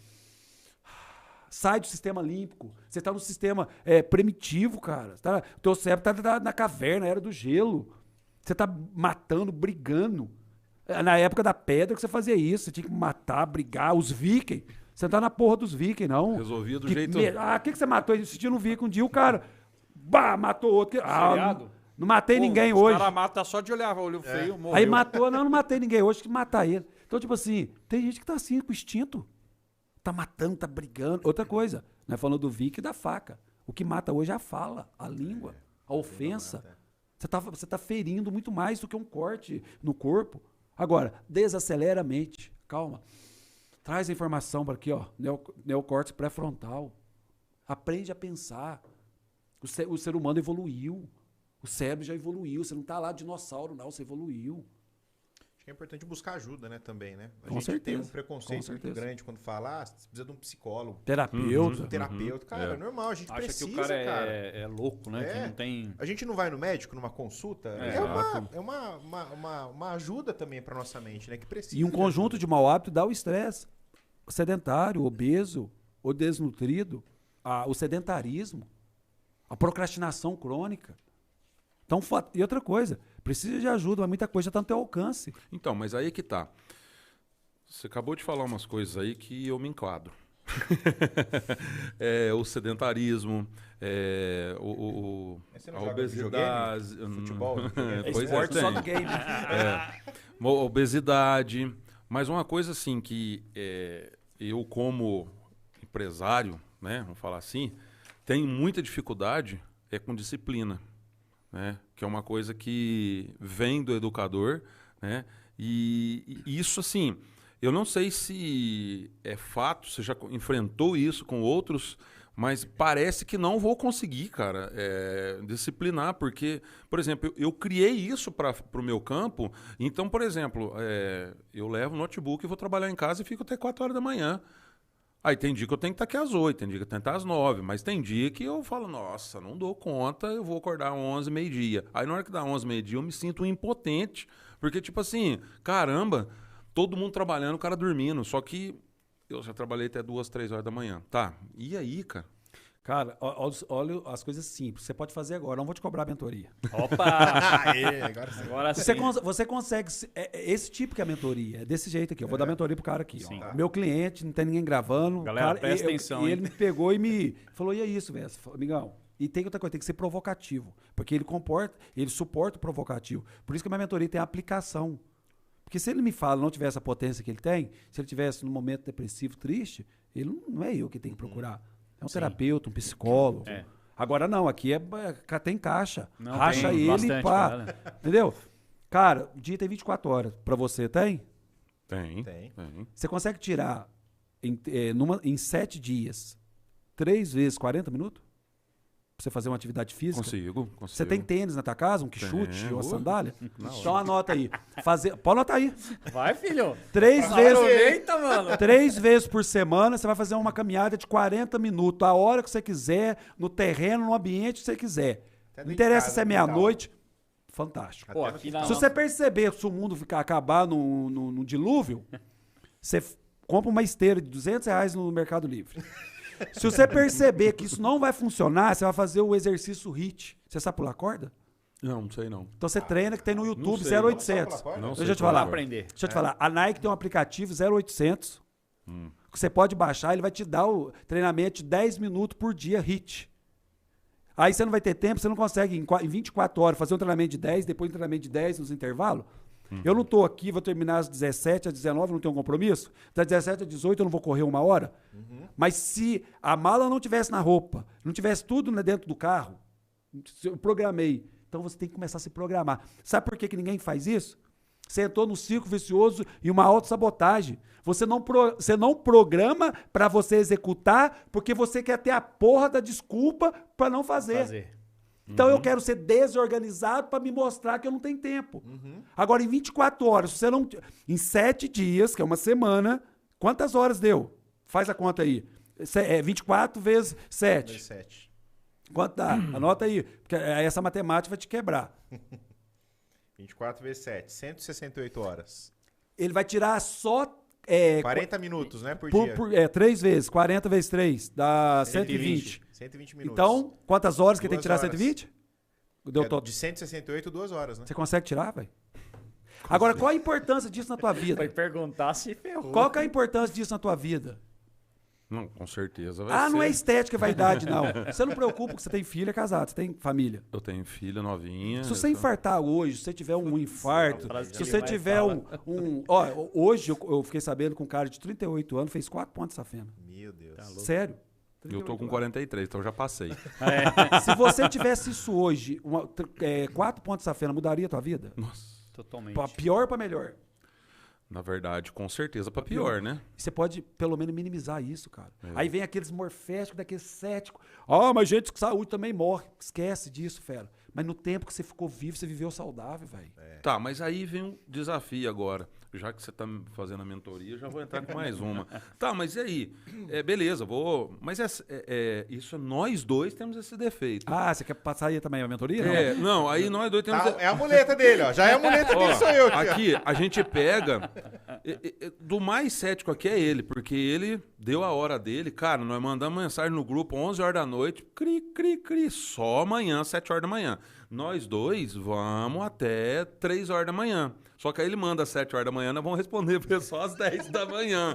Sai do sistema límbico. Você está no sistema primitivo, cara. O teu cérebro está na caverna, era do gelo. Você está matando, brigando. Na época da pedra que você fazia isso, você tinha que matar, brigar, os vikings. Você não tá na porra dos vikings, não. Resolvia do jeito... O que você matou? Assistindo um viking um dia, o cara matou outro. Não matei ninguém hoje. O cara mata só de olhar, olho feio, morreu. Aí matou, não matei ninguém hoje, que matar ele. Então, tipo assim, tem gente que tá assim, com instinto. Tá matando, tá brigando. Outra coisa, nós falando do viking e da faca. O que mata hoje é a fala, a língua, a ofensa. Você tá ferindo muito mais do que um corte no corpo. Agora, desacelera a mente. Calma. Traz a informação para aqui, ó. Neocórtex pré-frontal. Aprende a pensar. O ser humano evoluiu. O cérebro já evoluiu. Você não está lá dinossauro, não. Você evoluiu. Acho que é importante buscar ajuda, né, também, né? A Com gente certeza. tem um preconceito muito grande quando fala, você precisa de um psicólogo. Terapeuta. Um terapeuta. Cara, é normal, a gente Acha precisa, que o cara cara. é louco, né? Que não tem... A gente não vai no médico numa consulta? É uma ajuda também para nossa mente, né? Que precisa. E um conjunto de mau hábito dá o estresse. O sedentário, o obeso, o desnutrido, o sedentarismo, a procrastinação crônica. Então, e outra coisa, precisa de ajuda, mas muita coisa já está no teu alcance. Então, mas aí que tá. Você acabou de falar umas coisas aí que eu me enquadro. O sedentarismo, a obesidade, futebol, esporte só do game. Obesidade. Mas uma coisa assim que eu como empresário, né, vamos falar assim, tenho muita dificuldade com disciplina, né, que é uma coisa que vem do educador, né, e isso assim, eu não sei se é fato, você já enfrentou isso com outros, mas parece que não vou conseguir, cara, disciplinar, porque, por exemplo, eu criei isso para o meu campo, então, por exemplo, eu levo o notebook e vou trabalhar em casa e fico até 4 horas da manhã. Aí tem dia que eu tenho que estar aqui às 8, tem dia que eu tenho que estar às 9, mas tem dia que eu falo, nossa, não dou conta, eu vou acordar às 11, meio-dia. Aí na hora que dá 11, meio-dia, eu me sinto impotente, porque tipo assim, caramba, todo mundo trabalhando, o cara dormindo, só que eu já trabalhei até 2, 3 horas da manhã. Tá, e aí, cara? Cara, olha as coisas simples. Você pode fazer agora, não vou te cobrar a mentoria. Opa! Agora sim. Você consegue... esse tipo que é a mentoria. É desse jeito aqui. Eu vou dar mentoria pro cara aqui. Ó. Meu cliente, não tem ninguém gravando. Galera, presta atenção. E ele me pegou e me falou, e é isso, velho? Amigão. E tem outra coisa, tem que ser provocativo. Porque ele suporta o provocativo. Por isso que a minha mentoria tem a aplicação. Porque se ele me fala, não tivesse a potência que ele tem, se ele tivesse num momento depressivo, triste, ele não é eu que tenho que procurar. É um terapeuta, um psicólogo. É. Agora não, aqui tem caixa. Não, Racha tem ele bastante, e pá. cara. Entendeu? Cara, o dia tem 24 horas. Pra você, tem? Tem. Tem. Você consegue tirar em 7 dias 3 vezes 40 minutos? Pra você fazer uma atividade física? Consigo. Você tem tênis na tua casa, um quichute Tenho. ou uma sandália? Então anota aí. Pode anotar aí. Vai, filho. 3 vezes, Aproveita, mano. 3 vezes por semana você vai fazer uma caminhada de 40 minutos, a hora que você quiser, no terreno, no ambiente que você quiser. Até Não dentro de interessa casa, se é no quintal. meia-noite. Fantástico. Pô, aqui na Se você perceber que o mundo acabar no dilúvio, você compra uma esteira de R$200 no Mercado Livre. Se você perceber que isso não vai funcionar, você vai fazer o exercício HIIT. Você sabe pular corda? Não sei não. Então você treina que tem no YouTube sei. 0800. Não Deixa eu te pular falar. corda. aprender. Deixa eu te falar. A Nike tem um aplicativo 0800 que você pode baixar, ele vai te dar o treinamento de 10 minutos por dia HIIT. Aí você não vai ter tempo, você não consegue em 24 horas fazer um treinamento de 10, depois um treinamento de 10 nos intervalos. Eu não estou aqui, vou terminar às 17, às 19, não tenho um compromisso. Das 17 às 18 eu não vou correr 1 hora. Mas se a mala não tivesse na roupa, não tivesse tudo dentro do carro, eu programei. Então você tem que começar a se programar. Sabe por que ninguém faz isso? Você entrou no ciclo vicioso e uma autossabotagem. Você não programa para você executar porque você quer ter a porra da desculpa para não fazer. Então eu quero ser desorganizado para me mostrar que eu não tenho tempo. Agora, em 24 horas, se você não. Em 7 dias, que é uma semana, quantas horas deu? Faz a conta aí. 24 vezes 7. 17. Quanto dá? Anota aí. Porque essa matemática vai te quebrar. 24 vezes 7. 168 horas. Ele vai tirar só. 40 minutos, né? Por dia. 3 vezes. 40 vezes 3. Dá 120. 120 minutos. Então, quantas horas que ele tem que 2 tirar horas. 120? Deu É, todo. de 168, 2 horas, né? Você consegue tirar, velho? Agora, qual a importância disso na tua vida? Vai perguntar se ferrou. Qual que é a importância disso na tua vida? Não, com certeza vai ser. Não é estética e vaidade, não. Você não preocupa que você tem filho, é casado, você tem família. Eu tenho filha novinha. Se você infartar hoje, se você tiver um infarto, frase se que você ele tiver mais hoje eu fiquei sabendo que um cara de 38 anos fez 4 pontos de safena. Meu Deus. Sério. Eu tô 38 com anos. 43, então já passei. Se você tivesse isso hoje, 4 pontos de safena, mudaria a tua vida? Totalmente. Pra pior ou pra melhor? Na verdade, com certeza pra pior, né? E você pode, pelo menos, minimizar isso, cara. É. Aí vem aqueles morféticos, daqueles céticos. Mas gente com saúde também morre. Esquece disso, fera. Mas no tempo que você ficou vivo, você viveu saudável, velho. Tá, mas aí vem um desafio agora. Já que você tá me fazendo a mentoria, eu já vou entrar com mais uma. Tá, mas e aí? Beleza, vou... Mas isso, nós dois temos esse defeito. Você quer passar aí também a mentoria? Não? Não, aí nós dois temos... Tá, é a muleta dele, ó. Já é a muleta dele, sou eu. Aqui, a gente pega... do mais cético aqui é ele, porque ele deu a hora dele. Cara, nós mandamos mensagem no grupo 11 horas da noite. Cri. Só amanhã, 7 horas da manhã. Nós dois vamos até 3 horas da manhã. Só que aí ele manda às 7 horas da manhã, nós vamos responder pro pessoal às 10 da manhã.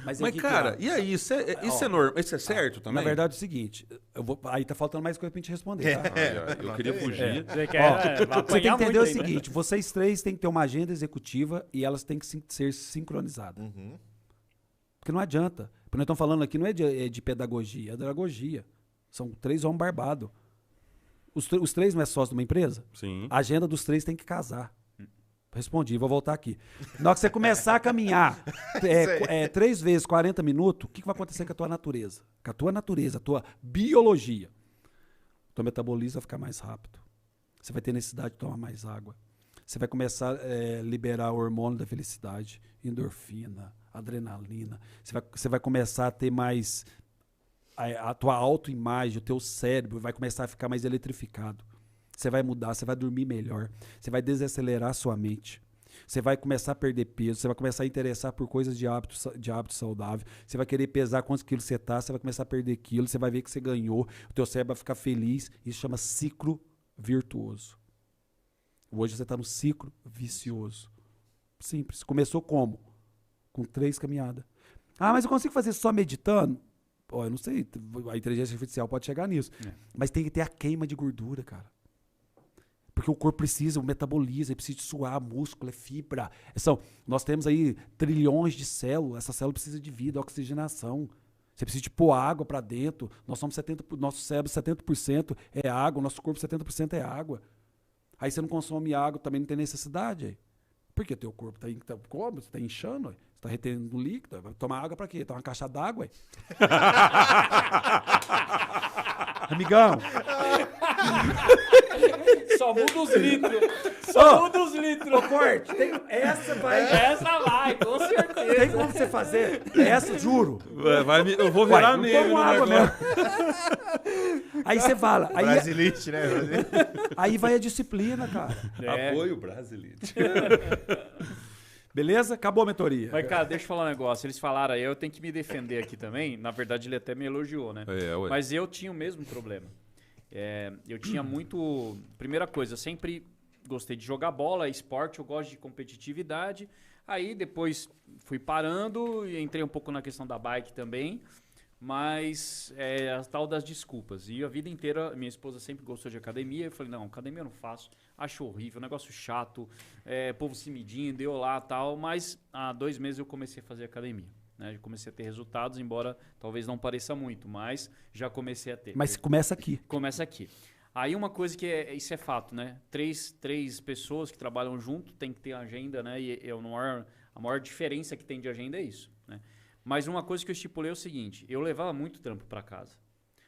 Mas Mas, aqui, cara, ó, e aí? Isso é normal? Isso é certo também? Na verdade é o seguinte, aí tá faltando mais coisa pra gente responder, tá? Eu queria fugir. Você quer vai Você tem que apanhar entender o muito aí, né? seguinte, vocês três têm que ter uma agenda executiva e elas têm que ser sincronizadas. Porque não adianta. Porque nós estamos falando aqui não é de pedagogia, é pedagogia. São 3 homens barbados. Os 3 não é sócio de uma empresa? Sim. A agenda dos 3 tem que casar. Respondi, vou voltar aqui. Na hora que você começar a caminhar 3 vezes 40 minutos, o que vai acontecer com a tua natureza? Com a tua natureza, a tua biologia. O teu metabolismo vai ficar mais rápido. Você vai ter necessidade de tomar mais água. Você vai começar a liberar o hormônio da felicidade, endorfina, adrenalina. Você vai começar a ter mais... A tua autoimagem, o teu cérebro vai começar a ficar mais eletrificado. Você vai mudar, você vai dormir melhor, você vai desacelerar a sua mente, você vai começar a perder peso, você vai começar a interessar por coisas de hábito saudável, você vai querer pesar quantos quilos você tá, você vai começar a perder quilos, você vai ver que você ganhou, o teu cérebro vai ficar feliz, isso chama ciclo virtuoso. Hoje você está no ciclo vicioso. Simples. Começou como? Com 3 caminhadas. Mas eu consigo fazer só meditando? Eu não sei, a inteligência artificial pode chegar nisso. Mas tem que ter a queima de gordura, cara. Porque o corpo precisa, metaboliza, precisa de suar, músculo, é fibra. Nós temos aí trilhões de células, essa célula precisa de vida, oxigenação. Você precisa de pôr água para dentro. Nosso cérebro 70% é água, nosso corpo 70% é água. Aí você não consome água, também não tem necessidade. Aí. Porque teu corpo como? Você está inchando, aí. Você está retendo líquido. Vai tomar água para quê? Tomar uma caixa d'água. Aí. Amigão. Só muda os litros. Só muda os litros. Ô, Corte, essa vai, com certeza. Tem como você fazer? Essa, juro. Eu vou virar Não meme tomo no água negócio. mesmo. Aí você fala. Brasilite, né? Aí vai a disciplina, cara. Apoio Brasilite. Beleza? Acabou a mentoria. Mas, cara, deixa eu falar um negócio. Eles falaram aí, eu tenho que me defender aqui também. Na verdade, ele até me elogiou, né? Ué. Mas eu tinha o mesmo problema. Eu tinha muito... Primeira coisa, eu sempre gostei de jogar bola, esporte, eu gosto de competitividade. Aí depois fui parando e entrei um pouco na questão da bike também. Mas a tal das desculpas. E a vida inteira, minha esposa sempre gostou de academia. Eu falei, não, academia eu não faço. Acho horrível, negócio chato. Povo se medindo, eu lá e tal. Mas há 2 meses eu comecei a fazer academia. Né? Eu comecei a ter resultados, embora talvez não pareça muito. Mas já comecei a ter. Mas começa aqui. Começa aqui. Aí uma coisa que isso é fato, né? Três pessoas que trabalham junto tem que ter agenda, né? E a maior diferença que tem de agenda é isso, né? Mas uma coisa que eu estipulei é o seguinte, eu levava muito trampo para casa.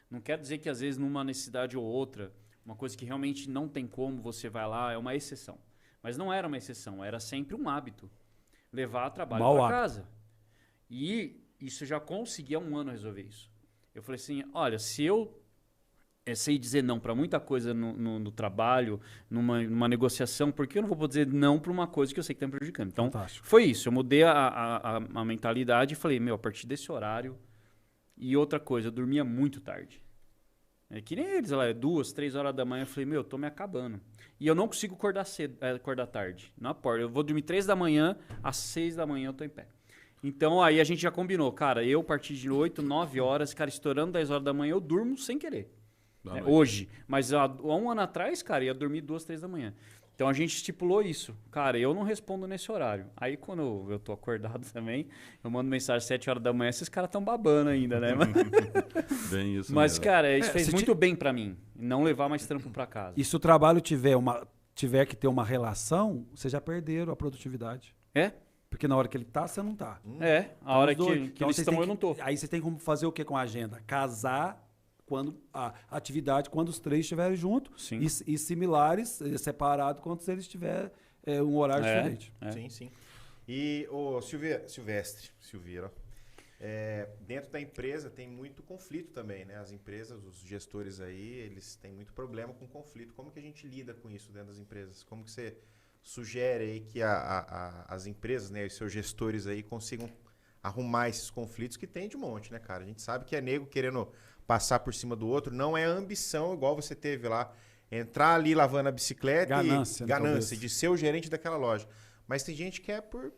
Não quer dizer que às vezes numa necessidade ou outra, uma coisa que realmente não tem como, você vai lá, é uma exceção. Mas não era uma exceção, era sempre um hábito. Levar trabalho para casa. E isso já consegui há 1 ano resolver isso. Eu falei assim, olha, se eu sei dizer não para muita coisa no trabalho, numa negociação, por que eu não vou dizer não para uma coisa que eu sei que está me prejudicando? Então, Fantástico. foi isso. Eu mudei a mentalidade e falei, a partir desse horário... E outra coisa, eu dormia muito tarde. Que nem eles, lá, 2, 3 horas da manhã, eu falei, eu tô me acabando. E eu não consigo acordar tarde. Não importa, eu vou dormir 3 da manhã, às 6 da manhã eu tô em pé. Então, aí a gente já combinou. Cara, eu, a partir de 8, 9 horas, cara, estourando 10 horas da manhã, eu durmo sem querer. Hoje. Mas há 1 ano atrás, cara, ia dormir 2, 3 da manhã. Então a gente estipulou isso. Cara, eu não respondo nesse horário. Aí quando eu tô acordado também, eu mando mensagem às 7 horas da manhã, esses caras tão babando ainda, né? Bem isso Mas mesmo. cara, isso fez muito bem pra mim. Não levar mais trampo pra casa. E se o trabalho tiver que ter uma relação, vocês já perderam a produtividade. Porque na hora que ele tá, você não tá. A hora Então, que então eles estão, eu não tô. Aí você tem como fazer o que com a agenda? Casar quando a atividade, quando os 3 estiverem juntos. Sim. E similares, separados, quando eles tiverem um horário diferente. Sim. E o Silveira, dentro da empresa tem muito conflito também, né? As empresas, os gestores aí, eles têm muito problema com conflito. Como que a gente lida com isso dentro das empresas? Como que você sugere aí que as empresas, né, os seus gestores aí consigam arrumar esses conflitos que tem de monte, né, cara? A gente sabe que é nego querendo passar por cima do outro, não é ambição igual você teve lá, entrar ali lavando a bicicleta ganância de ser o gerente daquela loja. Mas tem gente que é por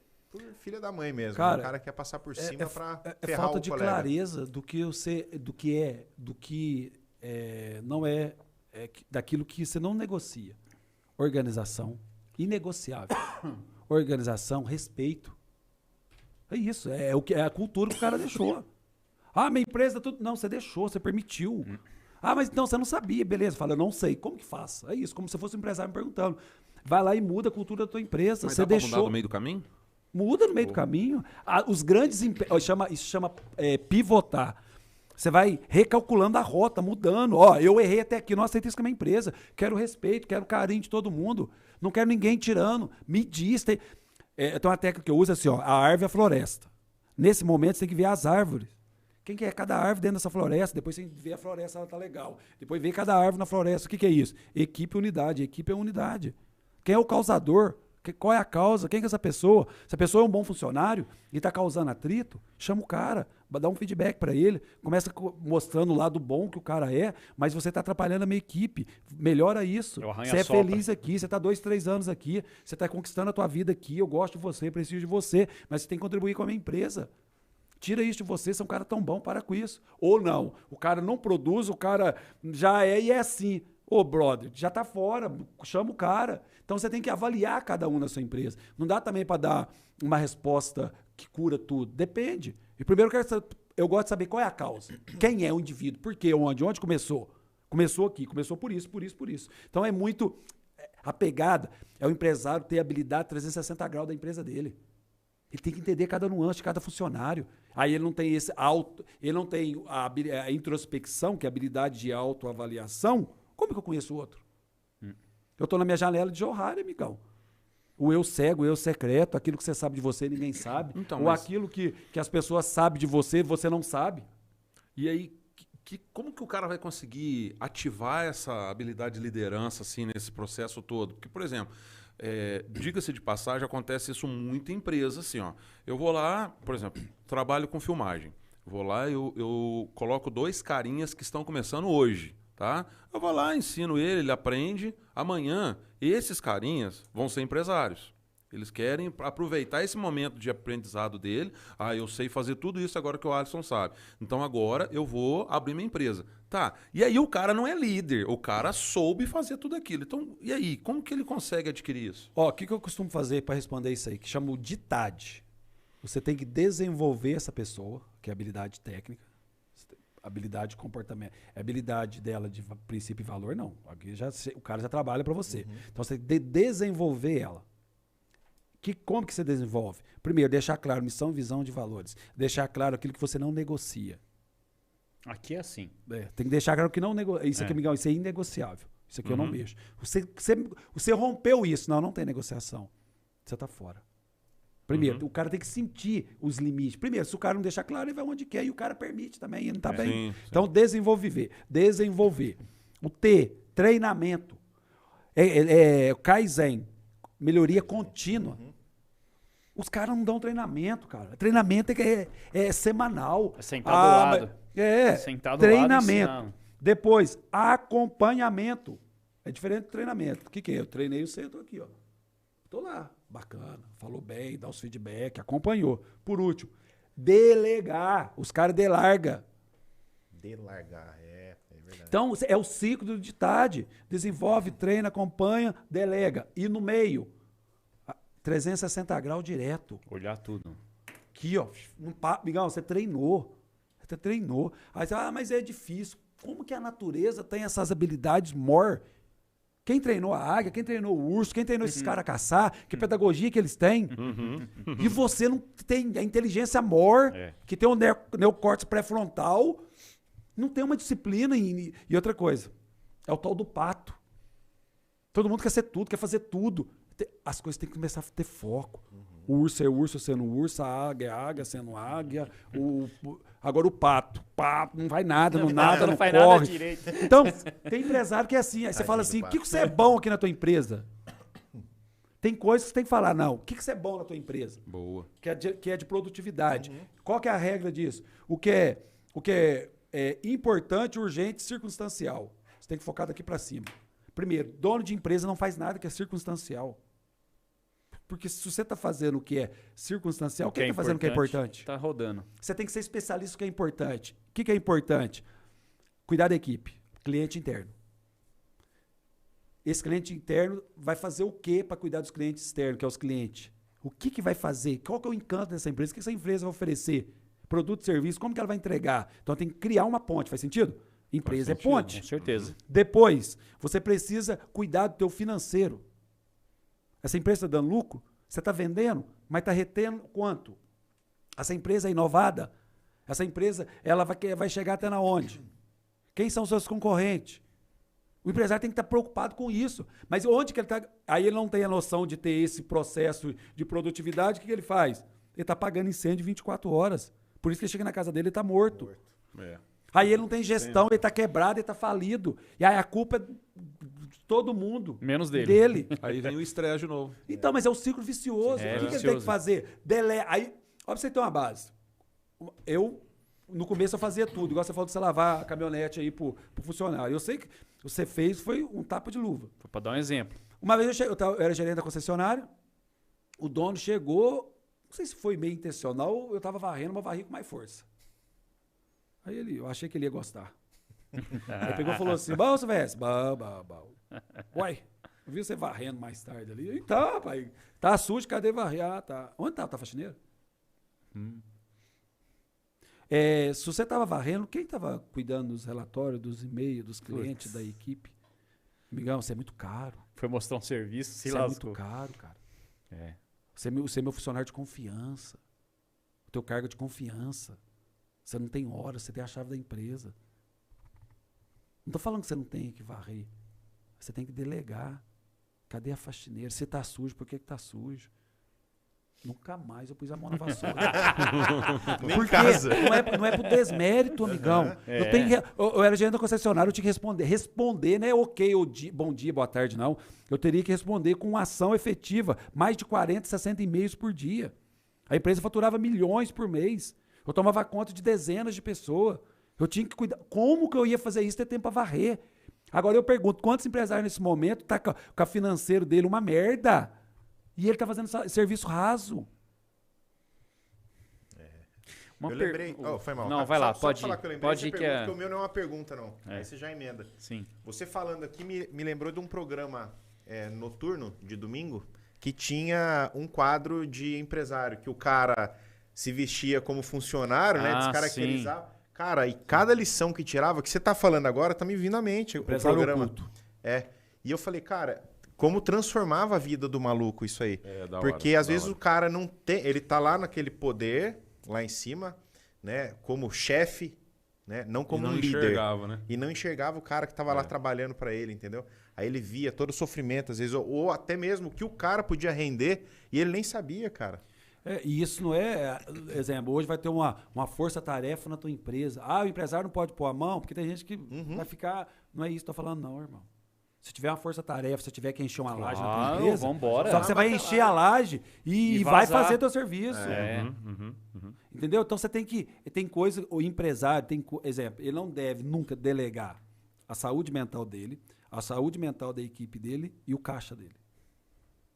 filha da mãe mesmo, cara, né? O cara quer passar por cima para ferrar o falta de colega. clareza daquilo que você não negocia. Organização, inegociável. Organização, respeito. É isso, é a cultura que o cara deixou. Minha empresa, tudo. Não, você deixou, você permitiu. Mas então você não sabia, beleza. Fala, eu não sei. Como que faça? É isso, como se fosse um empresário me perguntando. Vai lá e muda a cultura da tua empresa. Mas você dá pra deixou. mudar no meio do caminho? Muda no meio do caminho. Os grandes isso chama pivotar. Você vai recalculando a rota, mudando. Eu errei até aqui, não aceito isso com a minha empresa. Quero respeito, quero carinho de todo mundo. Não quero ninguém tirando. Me diz. Tem uma técnica que eu uso assim, a árvore e a floresta. Nesse momento, você tem que ver as árvores. Quem que é cada árvore dentro dessa floresta? Depois você vê a floresta, ela tá legal. Depois vê cada árvore na floresta. O que é isso? Equipe e unidade. Equipe é unidade. Quem é o causador? Qual é a causa? Quem que é essa pessoa? Se a pessoa é um bom funcionário e está causando atrito, chama o cara, dá um feedback para ele, começa mostrando o lado bom que o cara é, mas você está atrapalhando a minha equipe. Melhora isso. Você é feliz aqui, você está 2, 3 anos aqui, você está conquistando a tua vida aqui, eu gosto de você, preciso de você, mas você tem que contribuir com a minha empresa. Tira isso de você, você é um cara tão bom, para com isso. Ou não, o cara não produz, o cara já é e é assim. Ô, brother, já tá fora, chama o cara. Então você tem que avaliar cada um na sua empresa. Não dá também para dar uma resposta que cura tudo. Depende. E primeiro eu gosto de saber qual é a causa. Quem é o indivíduo? Por quê? Onde começou? Começou aqui, começou por isso. Então é muito... A pegada é o empresário ter habilidade 360 graus da empresa dele. Ele tem que entender cada nuance de cada funcionário. Aí ele não tem ele não tem a introspecção, que é a habilidade de autoavaliação. Como que eu conheço o outro? Eu estou na minha janela de Johari, amigão. O eu cego, o eu secreto, aquilo que você sabe de você, ninguém sabe. Então, ou aquilo que as pessoas sabem de você, você não sabe. E aí, como que o cara vai conseguir ativar essa habilidade de liderança assim, nesse processo todo? Porque, por exemplo, diga-se de passagem, acontece isso muito em empresa. Assim, ó. Eu vou lá, por exemplo, trabalho com filmagem. Vou lá, eu coloco 2 carinhas que estão começando hoje. Tá? Eu vou lá, ensino ele aprende. Amanhã, esses carinhas vão ser empresários. Eles querem aproveitar esse momento de aprendizado dele. Eu sei fazer tudo isso agora que o Alisson sabe. Então agora eu vou abrir minha empresa. Tá, e aí o cara não é líder, o cara soube fazer tudo aquilo. Então, e aí, como que ele consegue adquirir isso? O que eu costumo fazer para responder isso aí? Que chama o ditade. Você tem que desenvolver essa pessoa, que é habilidade técnica. Habilidade de comportamento. É habilidade dela de princípio e valor, não. Aqui o cara já trabalha para você. Então você tem que desenvolver ela. Como que você desenvolve? Primeiro, deixar claro missão, visão de valores. Deixar claro aquilo que você não negocia. Aqui é assim. Tem que deixar claro que não negocia. Isso aqui, amigão, isso é inegociável. Isso aqui eu não mexo. Você rompeu isso. Não tem negociação. Você está fora. Primeiro, o cara tem que sentir os limites. Primeiro, se o cara não deixar claro, ele vai onde quer. E o cara permite também, ele não está bem. Sim. Então, desenvolver. O T, treinamento. Kaizen, melhoria contínua. Os caras não dão treinamento, cara. Treinamento é semanal. É sentado do lado. Sentado treinamento. Do lado, depois, acompanhamento. É diferente do treinamento. O que é? Eu treinei você, eu tô aqui, ó. Tô lá. Bacana. Falou bem, dá os feedback, acompanhou. Por último, delegar. Os caras delargam. Delargar, é verdade. Então, é o ciclo do ditade. Desenvolve, treina, acompanha, delega. E no meio, 360 graus direto. Olhar tudo. Aqui, ó. Migão, você treinou. Você treinou. Aí você mas é difícil. Como que a natureza tem essas habilidades maior? Quem treinou a águia, quem treinou o urso, quem treinou esses caras a caçar, que pedagogia que eles têm. E você não tem a inteligência maior, que tem o neocórtex pré-frontal, não tem uma disciplina. E outra coisa, é o tal do pato. Todo mundo quer ser tudo, quer fazer tudo. As coisas têm que começar a ter foco. O urso é urso sendo urso, a águia é águia sendo águia. Agora o pato. Pato não vai nada, não nada, não faz corre. nada direito. Então, tem empresário que é assim. Aí você fala assim, o que você é bom aqui na tua empresa? Tem coisas que você tem que falar, não. O que você é bom na tua empresa? Boa. Que é de produtividade. Qual que é a regra disso? O que é importante, urgente, circunstancial. Você tem que focar daqui para cima. Primeiro, dono de empresa não faz nada que é circunstancial. Porque se você está fazendo o que é circunstancial, quem está fazendo o que é importante? Está rodando. Você tem que ser especialista no que é importante. O que é importante? Cuidar da equipe. Cliente interno. Esse cliente interno vai fazer o que para cuidar dos clientes externos, que é os clientes? O que vai fazer? Qual que é o encanto dessa empresa? O que essa empresa vai oferecer? Produto, serviço, como que ela vai entregar? Então tem que criar uma ponte. Faz sentido? Empresa é ponte. Com certeza. Depois, você precisa cuidar do teu financeiro. Essa empresa está dando lucro, você está vendendo, mas está retendo quanto? Essa empresa é inovada, essa empresa ela vai chegar até na onde? Quem são os seus concorrentes? O empresário tem que estar preocupado com isso. Mas onde que ele está? Aí ele não tem a noção de ter esse processo de produtividade, o que ele faz? Ele está pagando incêndio 24 horas. Por isso que ele chega na casa dele e está morto. Aí ele não tem gestão, ele está quebrado, ele está falido. E aí a culpa é de todo mundo. Menos dele. Aí vem o estresse de novo. Então, mas é um ciclo vicioso. O que ele tem que fazer? Aí, ó, pra você ter uma base. No começo eu fazia tudo. Igual você falou de você lavar a caminhonete aí pro funcionário. Eu sei que você fez, foi um tapa de luva. Foi pra dar um exemplo. Uma vez eu era gerente da concessionária, o dono chegou, não sei se foi meio intencional, eu tava varrendo, mas varri com mais força. Aí eu achei que ele ia gostar. Ele pegou e falou assim, bom, Silvestre, bom. Uai, eu vi você varrendo mais tarde ali. Então, pai, tá sujo, cadê varrer? Ah, tá. Onde tá? Tá faxineiro? Se você tava varrendo, quem tava cuidando dos relatórios, dos e-mails, dos clientes, da equipe? Amigão, você é muito caro. Foi mostrar um serviço, se Você é lascou. muito caro, cara. É. Você é meu funcionário de confiança. O teu cargo é de confiança. Você não tem hora, você tem a chave da empresa. Não tô falando que você não tem que varrer. Você tem que delegar. Cadê a faxineira? Se tá sujo, por que tá sujo? Nunca mais eu pus a mão na vassoura. Nem em Porque casa. não é pro desmérito, amigão. Eu era gerente da concessionária, eu tinha que responder. Responder não é ok, bom dia, boa tarde, não. Eu teria que responder com ação efetiva, mais de 40, 60 e-mails por dia. A empresa faturava milhões por mês. Eu tomava conta de dezenas de pessoas. Eu tinha que cuidar. Como que eu ia fazer isso ter tempo para varrer? Agora eu pergunto, quantos empresários nesse momento tá com a financeiro dele uma merda? E ele tá fazendo serviço raso. Eu lembrei... foi mal. Não, vai lá, Só pode falar ir. que eu lembrei, Pode você ir que pergunta, é... porque o meu não é uma pergunta, não. Aí você já emenda. Sim. Você falando aqui me lembrou de um programa noturno, de domingo, que tinha um quadro de empresário, que o cara se vestia como funcionário, né? Descaracterizava. Cara, e cada lição que tirava, que você tá falando agora, tá me vindo à mente. O programa. Oculto. E eu falei, cara, como transformava a vida do maluco isso aí. Da Porque hora, às da vezes hora. o cara não tem. Ele tá lá naquele poder, lá em cima, né? Como chefe, né? Não como E não um líder. enxergava, né? E não enxergava o cara que tava lá trabalhando para ele, entendeu? Aí ele via todo o sofrimento, às vezes, ou até mesmo o que o cara podia render, e ele nem sabia, cara. E isso não é, exemplo, hoje vai ter uma força-tarefa na tua empresa. Ah, o empresário não pode pôr a mão, porque tem gente que vai ficar... Não é isso que eu tô falando, não, irmão. Se tiver uma força-tarefa, se tiver que encher uma laje na tua Claro, empresa, vambora. só que você vai encher a laje e vai vazar. fazer teu serviço. Entendeu? Então você tem que... Tem coisa... O empresário tem... Exemplo, ele não deve nunca delegar a saúde mental dele, a saúde mental da equipe dele e o caixa dele.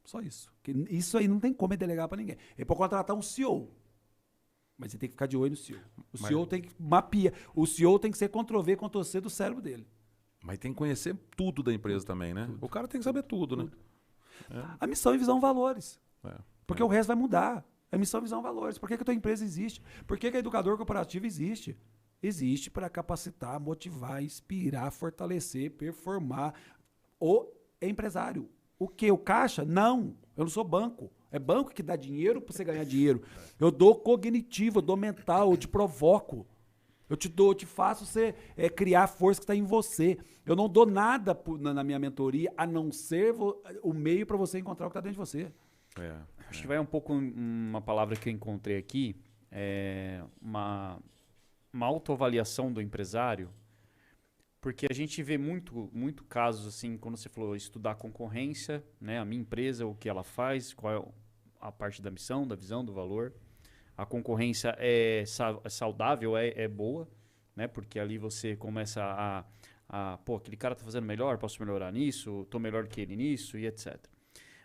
Só isso. Isso aí não tem como ele delegar para ninguém. Ele pode contratar um CEO, mas ele tem que ficar de olho no CEO. CEO tem que mapear. O CEO tem que ser Ctrl-V, Ctrl-C do cérebro dele. Mas tem que conhecer tudo da empresa também, né? O cara tem que saber tudo, né? A missão e visão valores. É. Porque o resto vai mudar. É missão, visão, valores. Por que a tua empresa existe? Por que a educador corporativo existe? Existe para capacitar, motivar, inspirar, fortalecer, performar o empresário. O quê? O caixa? Não. Eu não sou banco. É banco que dá dinheiro para você ganhar dinheiro. Eu dou cognitivo, eu dou mental, eu te provoco. Eu te faço você criar a força que está em você. Eu não dou nada na minha mentoria a não ser o meio para você encontrar o que está dentro de você. Acho que vai um pouco uma palavra que eu encontrei aqui, uma autoavaliação do empresário, porque a gente vê muito casos assim, quando você falou estudar concorrência, né, a minha empresa, o que ela faz, qual é a parte da missão, da visão, do valor. A concorrência é saudável, é boa, né, porque ali você começa pô, aquele cara tá fazendo melhor, posso melhorar nisso, tô melhor que ele nisso e etc.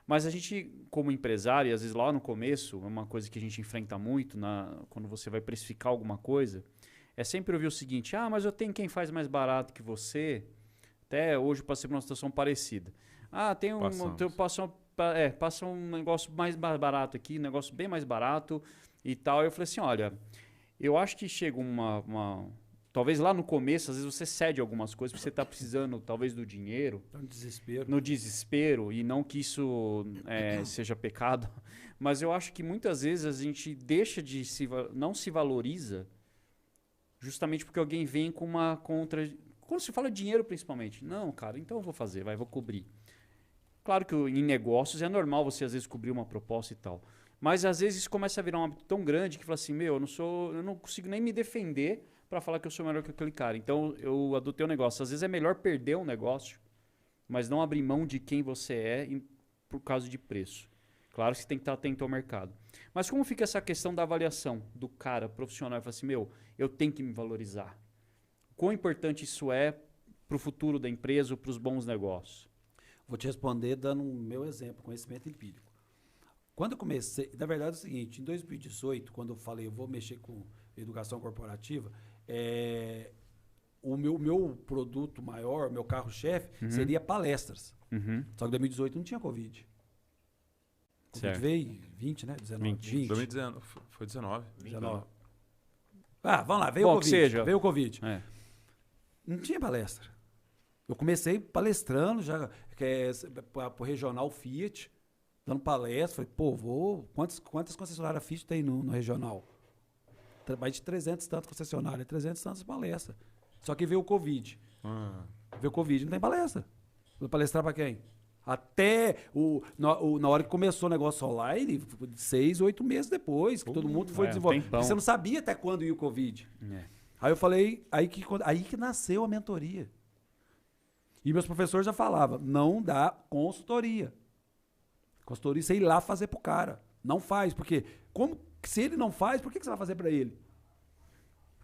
Mas a gente, como empresário, às vezes lá no começo, é uma coisa que a gente enfrenta muito quando você vai precificar alguma coisa, é sempre ouvir o seguinte, mas eu tenho quem faz mais barato que você, até hoje passei por uma situação parecida. Passa um negócio mais barato aqui, um negócio bem mais barato e tal. Eu falei assim, olha, eu acho que chega talvez lá no começo, às vezes você cede algumas coisas, porque você está precisando talvez do dinheiro. No desespero, e não que isso seja pecado, mas eu acho que muitas vezes a gente deixa não se valoriza justamente porque alguém vem com uma contra... Quando se fala dinheiro principalmente, não, cara, então eu vou fazer, vou cobrir. Claro que em negócios é normal você às vezes cobrir uma proposta e tal, mas às vezes isso começa a virar um hábito tão grande que fala assim, eu não consigo nem me defender para falar que eu sou melhor que aquele cara. Então, eu adotei um negócio. Às vezes é melhor perder um negócio, mas não abrir mão de quem você é por causa de preço. Claro que você tem que estar atento ao mercado. Mas como fica essa questão da avaliação do cara profissional? Fala assim, eu tenho que me valorizar. Quão importante isso é para o futuro da empresa ou para os bons negócios? Vou te responder dando o meu exemplo, conhecimento empírico. Quando eu comecei... Na verdade é o seguinte, em 2018, quando eu falei eu vou mexer com educação corporativa... o meu produto maior, meu carro-chefe, seria palestras. Uhum. Só que em 2018 não tinha Covid. Covid Certo. veio 20, né? 19, 20. 2019, foi 19. 19. Ah, vamos lá, veio Bom, o que Covid. seja. Veio o Covid. É. Não tinha palestra. Eu comecei palestrando já para o regional Fiat, dando palestra. Falei, pô, quantas concessionárias Fiat tem no regional? Mais de 300 e tantos concessionários, 300 e tantas palestras. Só que veio o Covid. Veio o Covid, não tem palestra. Vou palestrar para quem? Até na hora que começou o negócio online, 6, 8 meses depois, que todo mundo foi desenvolver. tempão. Porque você não sabia até quando ia o Covid. Aí eu falei, aí que nasceu a mentoria. E meus professores já falavam, não dá consultoria. Consultoria, você ir lá fazer pro cara. Não faz, porque se ele não faz, por que você vai fazer para ele?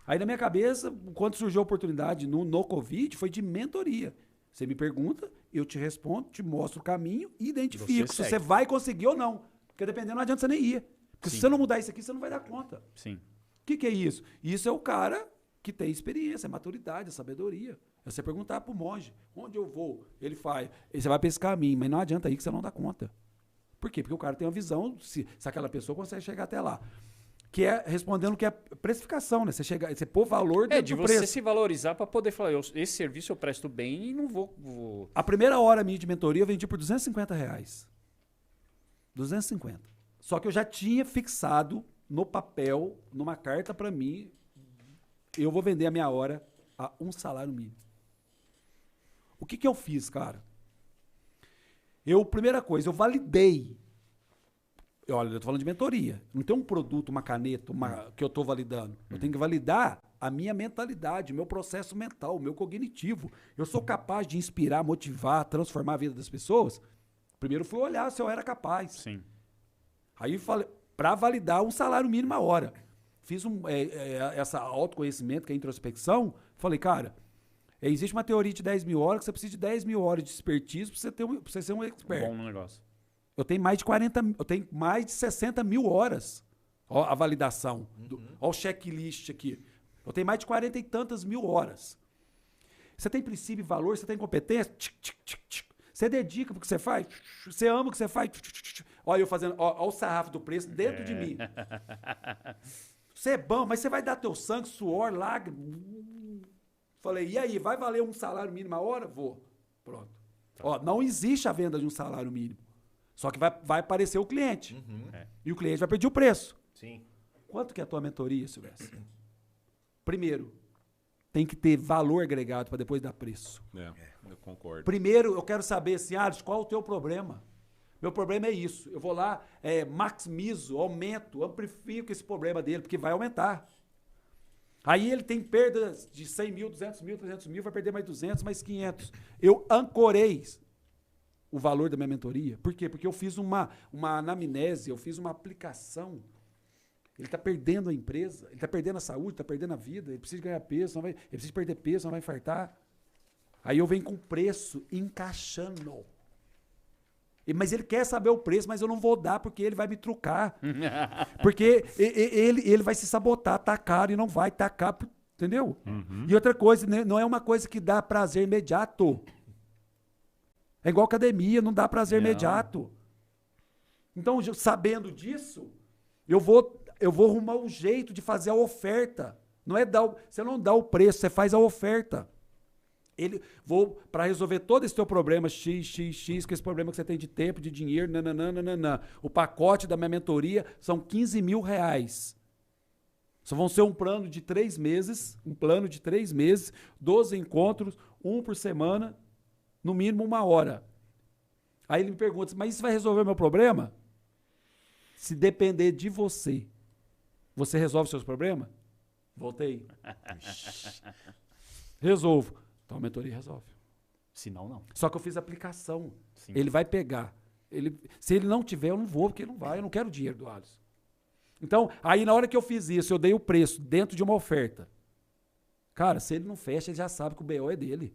Aí na minha cabeça, quando surgiu a oportunidade no Covid, foi de mentoria. Você me pergunta, eu te respondo, te mostro o caminho e identifico Você se segue. você vai conseguir ou não. Porque dependendo, não adianta você nem ir. Porque se Sim. você não mudar isso aqui, você não vai dar conta. Sim. O que é isso? Isso é o cara que tem experiência, é maturidade, é sabedoria. É você perguntar pro monge, onde eu vou? Ele faz. E você vai pra esse caminho, mas não adianta aí que você não dá conta. Por quê? Porque o cara tem uma visão, se aquela pessoa consegue chegar até lá. Que é respondendo que é precificação, né? Você pôr valor dentro De do você preço. se valorizar para poder falar, esse serviço eu presto bem e não vou... A primeira hora minha de mentoria eu vendi por R$250. 250. Só que eu já tinha fixado no papel, numa carta para mim, eu vou vender a minha hora a um salário mínimo. O que eu fiz, cara? Primeira coisa, eu validei. Olha, eu tô falando de mentoria. Não tem um produto, uma caneta, que eu tô validando. Eu tenho que validar a minha mentalidade, o meu processo mental, o meu cognitivo. Eu sou capaz de inspirar, motivar, transformar a vida das pessoas? Primeiro fui olhar se eu era capaz. Sim. Aí falei, para validar um salário mínimo a hora. Fiz essa autoconhecimento, que é a introspecção. Falei, cara, existe uma teoria de 10 mil horas que você precisa de 10 mil horas de expertise para você ser um expert. Bom negócio. Eu tenho mais de 60 mil horas. Ó, a validação. Ó, o checklist aqui. Eu tenho mais de 40 e tantas mil horas. Você tem princípio e valor, você tem competência. Você dedica pro que você faz. Você ama o que você faz. Olha eu fazendo. Ó o sarrafo do preço dentro de mim. Você é bom, mas você vai dar teu sangue, suor, lágrimas. Falei, e aí, vai valer um salário mínimo a hora? Vou. Pronto. Ó, não existe a venda de um salário mínimo. Só que vai aparecer o cliente. E o cliente vai pedir o preço. Sim. Quanto que é a tua mentoria, Silvestre? Primeiro, tem que ter valor agregado para depois dar preço. Eu concordo. Primeiro, eu quero saber, assim, qual é o teu problema? Meu problema é isso. Eu vou lá, maximizo, aumento, amplifico esse problema dele, porque vai aumentar. Aí ele tem perdas de 100 mil, 200 mil, 300 mil, vai perder mais 200, mais 500. Eu ancorei o valor da minha mentoria. Por quê? Porque eu fiz uma anamnese, eu fiz uma aplicação. Ele está perdendo a empresa, ele está perdendo a saúde, está perdendo a vida, ele precisa ganhar peso, ele precisa perder peso, não vai infartar. Aí eu venho com o preço encaixando. Mas ele quer saber o preço, mas eu não vou dar porque ele vai me trucar. Porque ele vai se sabotar, tá caro e não vai, tá caro, entendeu? E outra coisa, né, não é uma coisa que dá prazer imediato. É igual academia, não dá prazer imediato. Então, sabendo disso, eu vou arrumar um jeito de fazer a oferta. Não é você não dá o preço, você faz a oferta. Para resolver todo esse teu problema, X, com esse problema que você tem de tempo, de dinheiro, nananana. O pacote da minha mentoria são R$15.000. Só vão ser um plano de 3 meses, 12 encontros, 1 por semana, no mínimo 1 hora. Aí ele me pergunta, mas isso vai resolver o meu problema? Se depender de você, você resolve seus problemas? Voltei. Resolvo. Então a mentoria resolve. Se não. Só que eu fiz aplicação. Sim. Ele vai pegar. Se ele não tiver, eu não vou, porque ele não vai. Eu não quero o dinheiro do Alisson. Então, aí na hora que eu fiz isso, eu dei o preço dentro de uma oferta. Cara, se ele não fecha, ele já sabe que o BO é dele.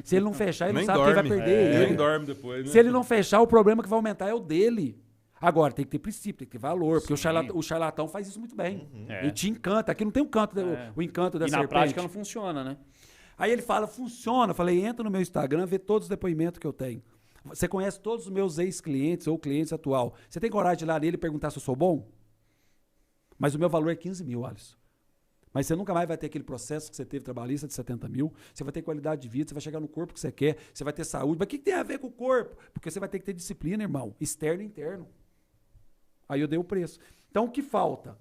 Se ele não fechar, ele não sabe que ele vai perder ele. Nem dorme depois, né? Se ele não fechar, o problema que vai aumentar é o dele. Agora, tem que ter princípio, tem que ter valor, porque o charlatão faz isso muito bem. Ele te encanta. Aqui não tem o encanto E da na serpente. prática não funciona, né? Aí ele fala, funciona. Eu falei, entra no meu Instagram, vê todos os depoimentos que eu tenho. Você conhece todos os meus ex-clientes ou clientes atual. Você tem coragem de ir lá nele e perguntar se eu sou bom? Mas o meu valor é 15 mil, Alisson. Mas você nunca mais vai ter aquele processo que você teve trabalhista de 70 mil. Você vai ter qualidade de vida, você vai chegar no corpo que você quer, você vai ter saúde. Mas o que tem a ver com o corpo? Porque você vai ter que ter disciplina, irmão. Externo e interno. Aí eu dei o preço. Então, o que falta?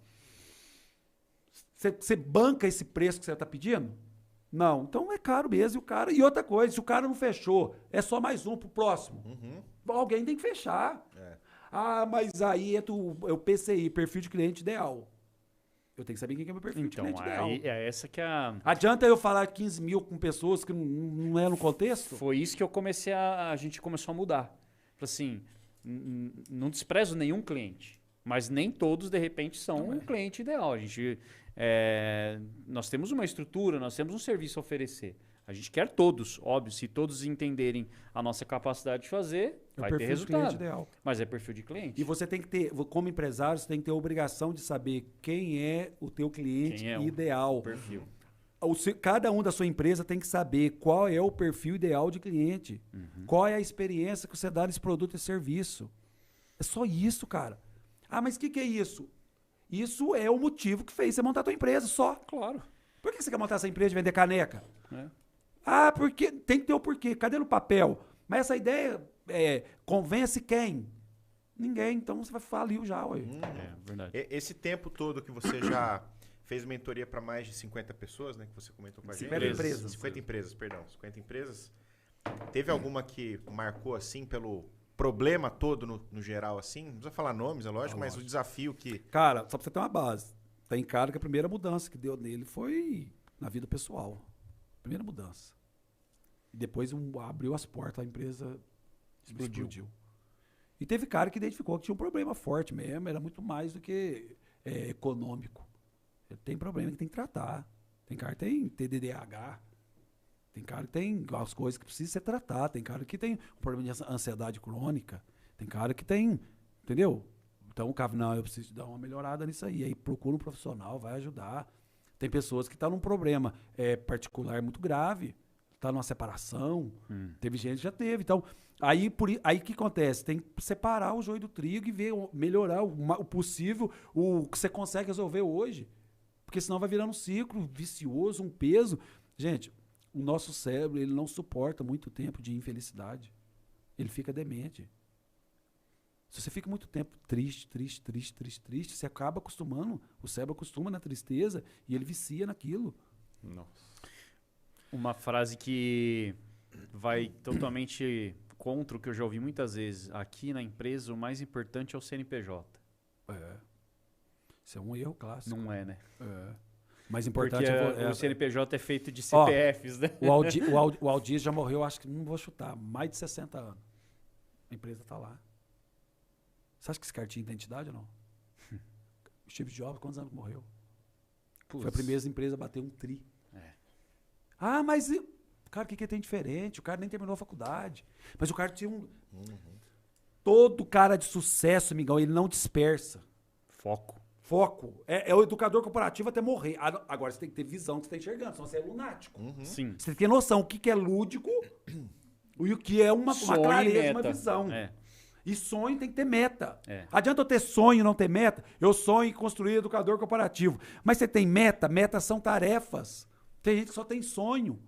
Você banca esse preço que você está pedindo? Não. Então é caro mesmo. E outra coisa, se o cara não fechou, é só mais um pro próximo. Alguém tem que fechar. Ah, mas aí é o PCI, perfil de cliente ideal. Eu tenho que saber quem é meu perfil de cliente ideal. É essa que é a... Adianta eu falar 15 mil com pessoas que não é no contexto? Foi isso que a gente começou a mudar. Falei assim, não desprezo nenhum cliente, mas nem todos, de repente, são um cliente ideal. Nós temos uma estrutura, nós temos um serviço a oferecer. A gente quer todos, óbvio, se todos entenderem a nossa capacidade de fazer, vai ter resultado. Ideal. Mas é perfil de cliente. E você tem que ter, como empresário, você tem que ter a obrigação de saber quem é o teu cliente ideal. O perfil. Cada um da sua empresa tem que saber qual é o perfil ideal de cliente. Qual é a experiência que você dá nesse produto e serviço. É só isso, cara. Ah, mas o que é isso? Isso é o motivo que fez você montar a tua empresa, só. Claro. Por que você quer montar essa empresa de vender caneca? É. Ah, porque tem que ter o porquê. Cadê no papel? Mas essa ideia convence quem? Ninguém. Então você vai falir já, ué. Verdade. Esse tempo todo que você já fez mentoria para mais de 50 pessoas, né? Que você comentou com a gente. 50 empresas. 50 empresas, perdão. 50 empresas. Teve alguma que marcou assim pelo problema todo no geral assim? Não precisa falar nomes, é lógico, mas o desafio que... Cara, só pra você ter uma base. Tem cara que a primeira mudança que deu nele foi na vida pessoal. Primeira mudança. E depois abriu as portas, a empresa explodiu. E teve cara que identificou que tinha um problema forte mesmo, era muito mais do que econômico. Tem problema que tem que tratar. Tem cara que tem TDAH. Tem cara que tem as coisas que precisam ser tratadas. Tem cara que tem um problema de ansiedade crônica. Tem cara que tem, entendeu? Então o cara, não, eu preciso dar uma melhorada nisso aí. Aí procura um profissional, vai ajudar. Tem pessoas que estão num problema particular muito grave, está numa separação. Teve gente que já teve. Então, aí o que acontece? Tem que separar o joio do trigo e ver, melhorar o possível, o que você consegue resolver hoje. Porque senão vai virando um ciclo vicioso, um peso. Gente, o nosso cérebro ele não suporta muito tempo de infelicidade. Ele fica demente. Se você fica muito tempo triste, você acaba acostumando, o cérebro acostuma na tristeza e ele vicia naquilo. Nossa. Uma frase que vai totalmente contra o que eu já ouvi muitas vezes. Aqui na empresa, o mais importante é o CNPJ. Isso é um erro clássico. Não é, né? Mais importante porque o CNPJ é feito de CPFs, né? O Aldir já morreu, acho que não vou chutar, mais de 60 anos. A empresa está lá. Você acha que esse cara tinha identidade ou não? O Steve Jobs, quantos anos morreu? Foi a primeira empresa a bater um tri. Ah, mas cara, o que tem diferente? O cara nem terminou a faculdade. Mas o cara tinha um... Todo cara de sucesso, amigão, ele não dispersa. Foco. É o educador corporativo até morrer. Agora você tem que ter visão que você está enxergando, senão você é lunático. Sim. Você tem que ter noção o que é lúdico e o que é uma clareza, uma visão. E sonho tem que ter meta. Adianta eu ter sonho e não ter meta? Eu sonho em construir educador corporativo. Mas você tem meta? Metas são tarefas. Tem gente que só tem sonho.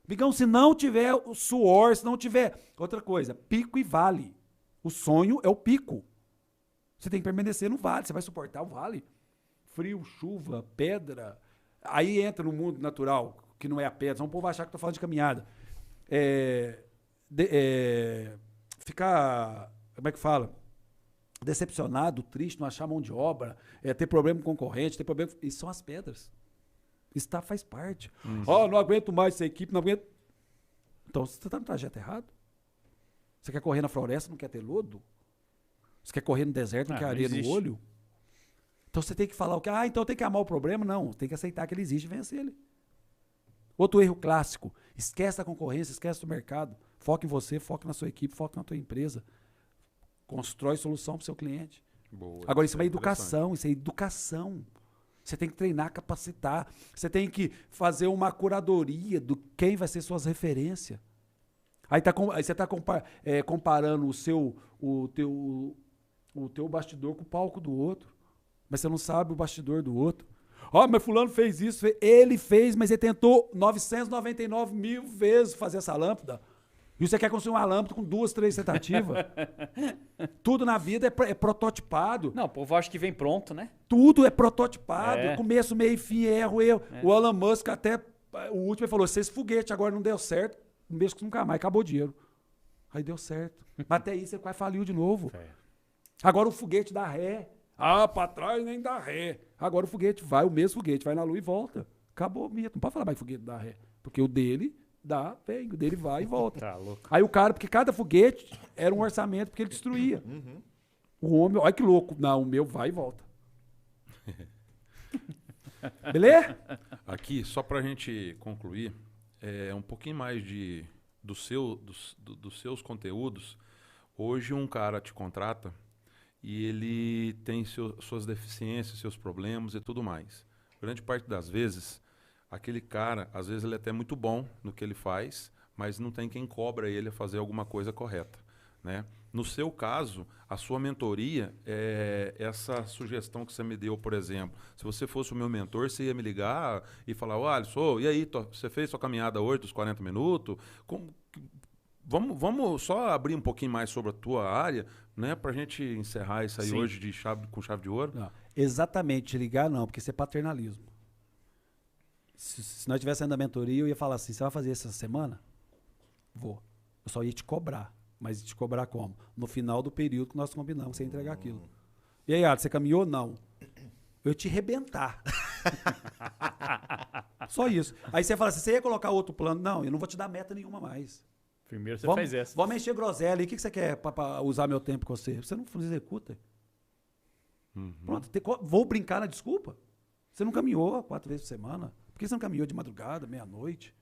Amigão, se não tiver o suor, se não tiver... Outra coisa, pico e vale. O sonho é o pico. Você tem que permanecer no vale. Você vai suportar o vale. Frio, chuva, pedra. Aí entra no mundo natural, que não é a pedra. Só o povo vai achar que eu tô falando de caminhada. Ficar, como é que fala? Decepcionado, triste, não achar mão de obra, ter problema com concorrente, ter problema... Isso são as pedras. Isso faz parte. Não aguento mais essa equipe, não aguento... Então, você está no trajeto errado? Você quer correr na floresta, não quer ter lodo? Você quer correr no deserto, não quer areia no olho? Então, você tem que falar o quê? Então tem que amar o problema? Não, tem que aceitar que ele existe e vencer ele. Outro erro clássico. Esquece da concorrência, esquece do mercado. Foca em você, foca na sua equipe, foca na tua empresa. Constrói solução para o seu cliente. Boa, agora, isso é educação, isso é educação. Você tem que treinar, capacitar. Você tem que fazer uma curadoria do quem vai ser suas referências. Aí você está comparando o teu bastidor com o palco do outro. Mas você não sabe o bastidor do outro. Mas fulano fez isso. Ele fez, mas ele tentou 999 mil vezes fazer essa lâmpada. E você quer construir uma lâmpada com 2, 3 tentativas. Tudo na vida é prototipado. Não, o povo acha que vem pronto, né? Tudo é prototipado. Começo, meio, fim, erro. O Elon Musk até, o último, ele falou, esse foguete agora não deu certo, não deixa nunca mais, acabou o dinheiro. Aí deu certo. Até aí você quase faliu de novo. Agora o foguete dá ré. Pra trás nem dá ré. Agora o foguete vai, o mesmo foguete, vai na lua e volta. Acabou o mito. Não pode falar mais que o foguete dá ré. Porque o dele vem, o dele vai e volta. Tá louco. Aí o cara, porque cada foguete era um orçamento porque ele destruía. O homem, olha que louco. Não, o meu vai e volta. Beleza? Aqui, só pra gente concluir, um pouquinho mais dos seus conteúdos. Hoje um cara te contrata e ele tem suas deficiências, seus problemas e tudo mais. Grande parte das vezes, aquele cara, às vezes ele é até muito bom no que ele faz, mas não tem quem cobra ele a fazer alguma coisa correta, né? No seu caso, a sua mentoria é essa sugestão que você me deu, por exemplo. Se você fosse o meu mentor, você ia me ligar e falar, Alisson, e aí, você fez sua caminhada hoje dos 40 minutos? Vamos só abrir um pouquinho mais sobre a tua área, né, pra gente encerrar isso aí hoje com chave de ouro? Não, exatamente, ligar não, porque isso é paternalismo. Se nós estivéssemos na mentoria, eu ia falar assim, você vai fazer essa semana? Vou. Eu só ia te cobrar. Mas te cobrar como? No final do período que nós combinamos que você ia entregar aquilo. E aí, você caminhou? Não. Eu ia te arrebentar. Só isso. Aí você fala assim, você ia colocar outro plano? Não, eu não vou te dar meta nenhuma mais. Primeiro você faz essa. Vamos encher groselha. E o que você quer para usar meu tempo com você? Você não executa. Pronto, vou brincar na desculpa. Você não caminhou 4 vezes por semana. Por que você não caminhou de madrugada, meia-noite?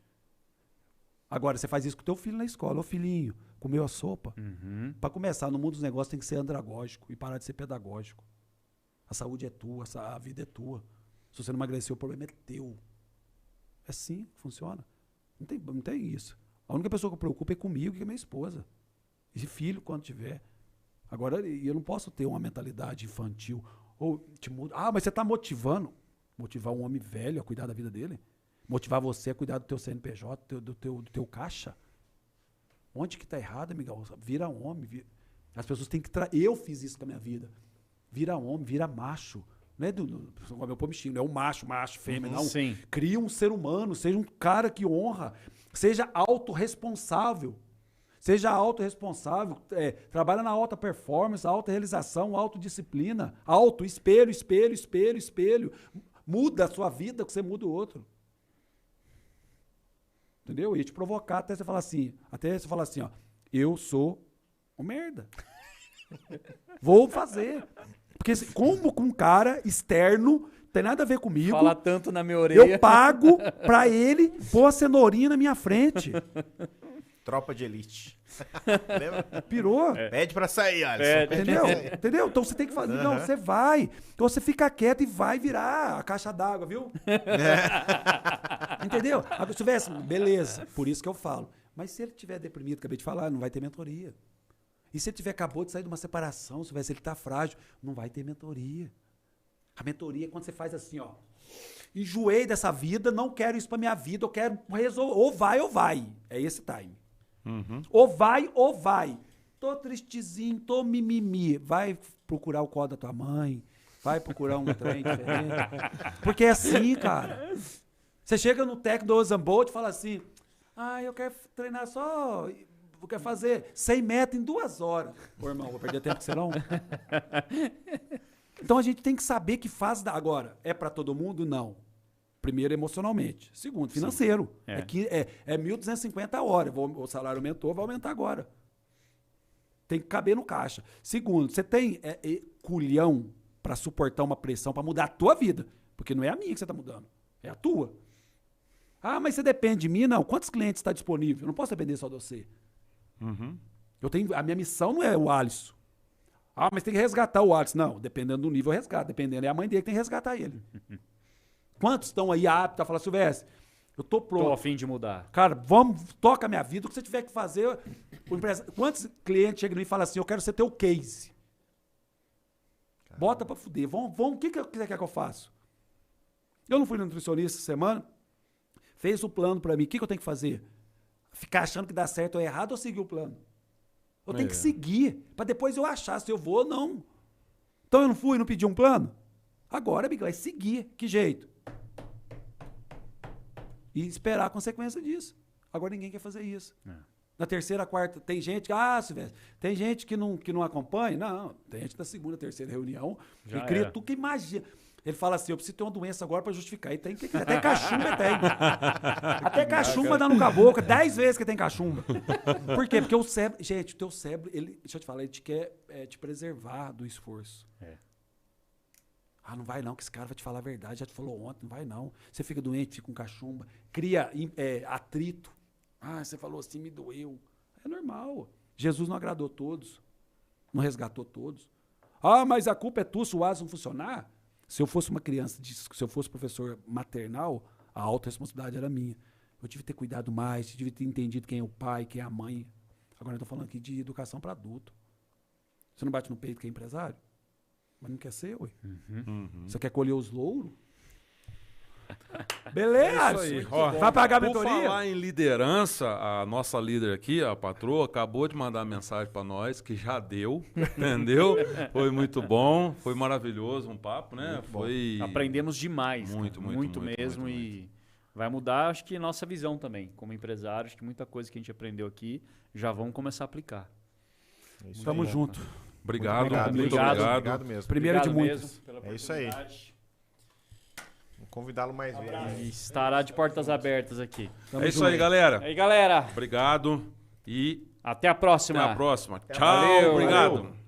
Agora, você faz isso com o teu filho na escola. Ô filhinho, comeu a sopa? Para começar, no mundo dos negócios tem que ser andragógico e parar de ser pedagógico. A saúde é tua, a vida é tua. Se você não emagreceu, o problema é teu. É assim que funciona. Não tem isso. A única pessoa que eu preocupo é comigo, que é minha esposa. E filho, quando tiver. Agora, eu não posso ter uma mentalidade infantil. Ou te muda. Mas você está motivando. Motivar um homem velho a cuidar da vida dele. Motivar você a cuidar do teu CNPJ, do teu caixa. Onde que tá errado, amigão? Vira homem. As pessoas têm que... Eu fiz isso com a minha vida. Vira homem, vira macho. Não é meu pomichinho, não é um macho, fêmea, não. Sim. Cria um ser humano, seja um cara que honra. Seja autorresponsável. Trabalha na alta performance, alta realização, autodisciplina. Espelho. Muda a sua vida que você muda o outro. Entendeu? E te provocar até você falar assim, ó, eu sou um merda. Vou fazer. Porque como com um cara externo, tem nada a ver comigo. Fala tanto na minha orelha. Eu pago pra ele pôr a cenourinha na minha frente. Tropa de elite. Lembra? Pirou. Pede pra sair, Alisson. Entendeu? Então você tem que fazer. Não, você vai. Então você fica quieto e vai virar a caixa d'água, viu? Entendeu? Se tivesse, beleza. Por isso que eu falo. Mas se ele estiver deprimido, acabei de falar, não vai ter mentoria. E se ele acabou de sair de uma separação, se ele tá frágil, não vai ter mentoria. A mentoria é quando você faz assim, ó. Enjoei dessa vida, não quero isso pra minha vida, eu quero resolver. Ou vai. É esse time. Ou vai. Tô tristezinho, tô mimimi. Vai procurar o código da tua mãe. Vai procurar um trem diferente. Porque é assim, cara. Você chega no técnico do Usain Bolt e fala assim, eu quero treinar só... Eu quero fazer 100 metros em 2 horas. Pô, irmão, vou perder tempo com você não? Então a gente tem que saber que fase da... Agora, é para todo mundo? Não. Primeiro, emocionalmente. Segundo, financeiro. É 1.250 a hora. O salário aumentou, vai aumentar agora. Tem que caber no caixa. Segundo, você tem culhão para suportar uma pressão, para mudar a tua vida. Porque não é a minha que você está mudando. É a tua. Mas você depende de mim? Não. Quantos clientes está disponível? Eu não posso depender só de você. A minha missão não é o Alisson. Mas tem que resgatar o Alisson. Não, dependendo do nível, eu resgato. Dependendo, é a mãe dele que tem que resgatar ele. Quantos estão aí aptos a falar, Silvestre, eu tô pronto. Tô a fim de mudar. Cara, toca a minha vida, o que você tiver que fazer. Quantos clientes chegam em mim e falam assim, eu quero ser teu case? Bota pra fuder. O que você quer que eu faça? Eu não fui no nutricionista essa semana, fez o plano pra mim. O que eu tenho que fazer? Ficar achando que dá certo ou errado ou seguir o plano? Eu tenho que seguir, pra depois eu achar se eu vou ou não. Então eu não fui, não pedi um plano? Agora, amigo, vai seguir. Que jeito? E esperar a consequência disso. Agora ninguém quer fazer isso. Na terceira, quarta, tem gente que, Silvestre, tem gente que não acompanha. Não, tem gente na segunda, terceira reunião. Já Ele cria é. tudo que imagina. Ele fala assim, eu preciso ter uma doença agora pra justificar. E tem que até cachumba tem. Até cachumba dando com a boca. 10 vezes que tem cachumba. Por quê? Porque o cérebro... Gente, o teu cérebro, deixa eu te falar, ele te quer te preservar do esforço. Não vai não, que esse cara vai te falar a verdade. Já te falou ontem, não vai não. Você fica doente, fica com cachumba. Cria atrito. Você falou assim, me doeu. É normal. Jesus não agradou todos. Não resgatou todos. Mas a culpa é tua se o AS não funcionar? Se eu fosse uma criança, se eu fosse professor maternal, a alta responsabilidade era minha. Eu tive que ter cuidado mais, tive que ter entendido quem é o pai, quem é a mãe. Agora eu estou falando aqui de educação para adulto. Você não bate no peito que é empresário? Mas não quer ser, ué. Você quer colher os louros? Beleza! É isso aí. Vai pagar a Por mentoria? falar em liderança, a nossa líder aqui, a patroa, acabou de mandar mensagem para nós, que já deu, entendeu? Foi muito bom, foi maravilhoso um papo, né? Foi... Aprendemos demais. cara. Muito mesmo. E vai mudar, acho que, nossa visão também. Como empresário, acho que muita coisa que a gente aprendeu aqui já vamos começar a aplicar. Tamo junto. Obrigado, Muito obrigado mesmo. Primeiro de Obrigado muitos. mesmo pela É isso aí. oportunidade. Vou convidá-lo mais vezes. E estará de portas abertas aqui. É isso aí, galera. E aí, galera. Obrigado e Até a próxima. até a próxima. Tchau, Valeu, obrigado. valeu.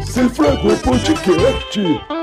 Cifragou Podcast.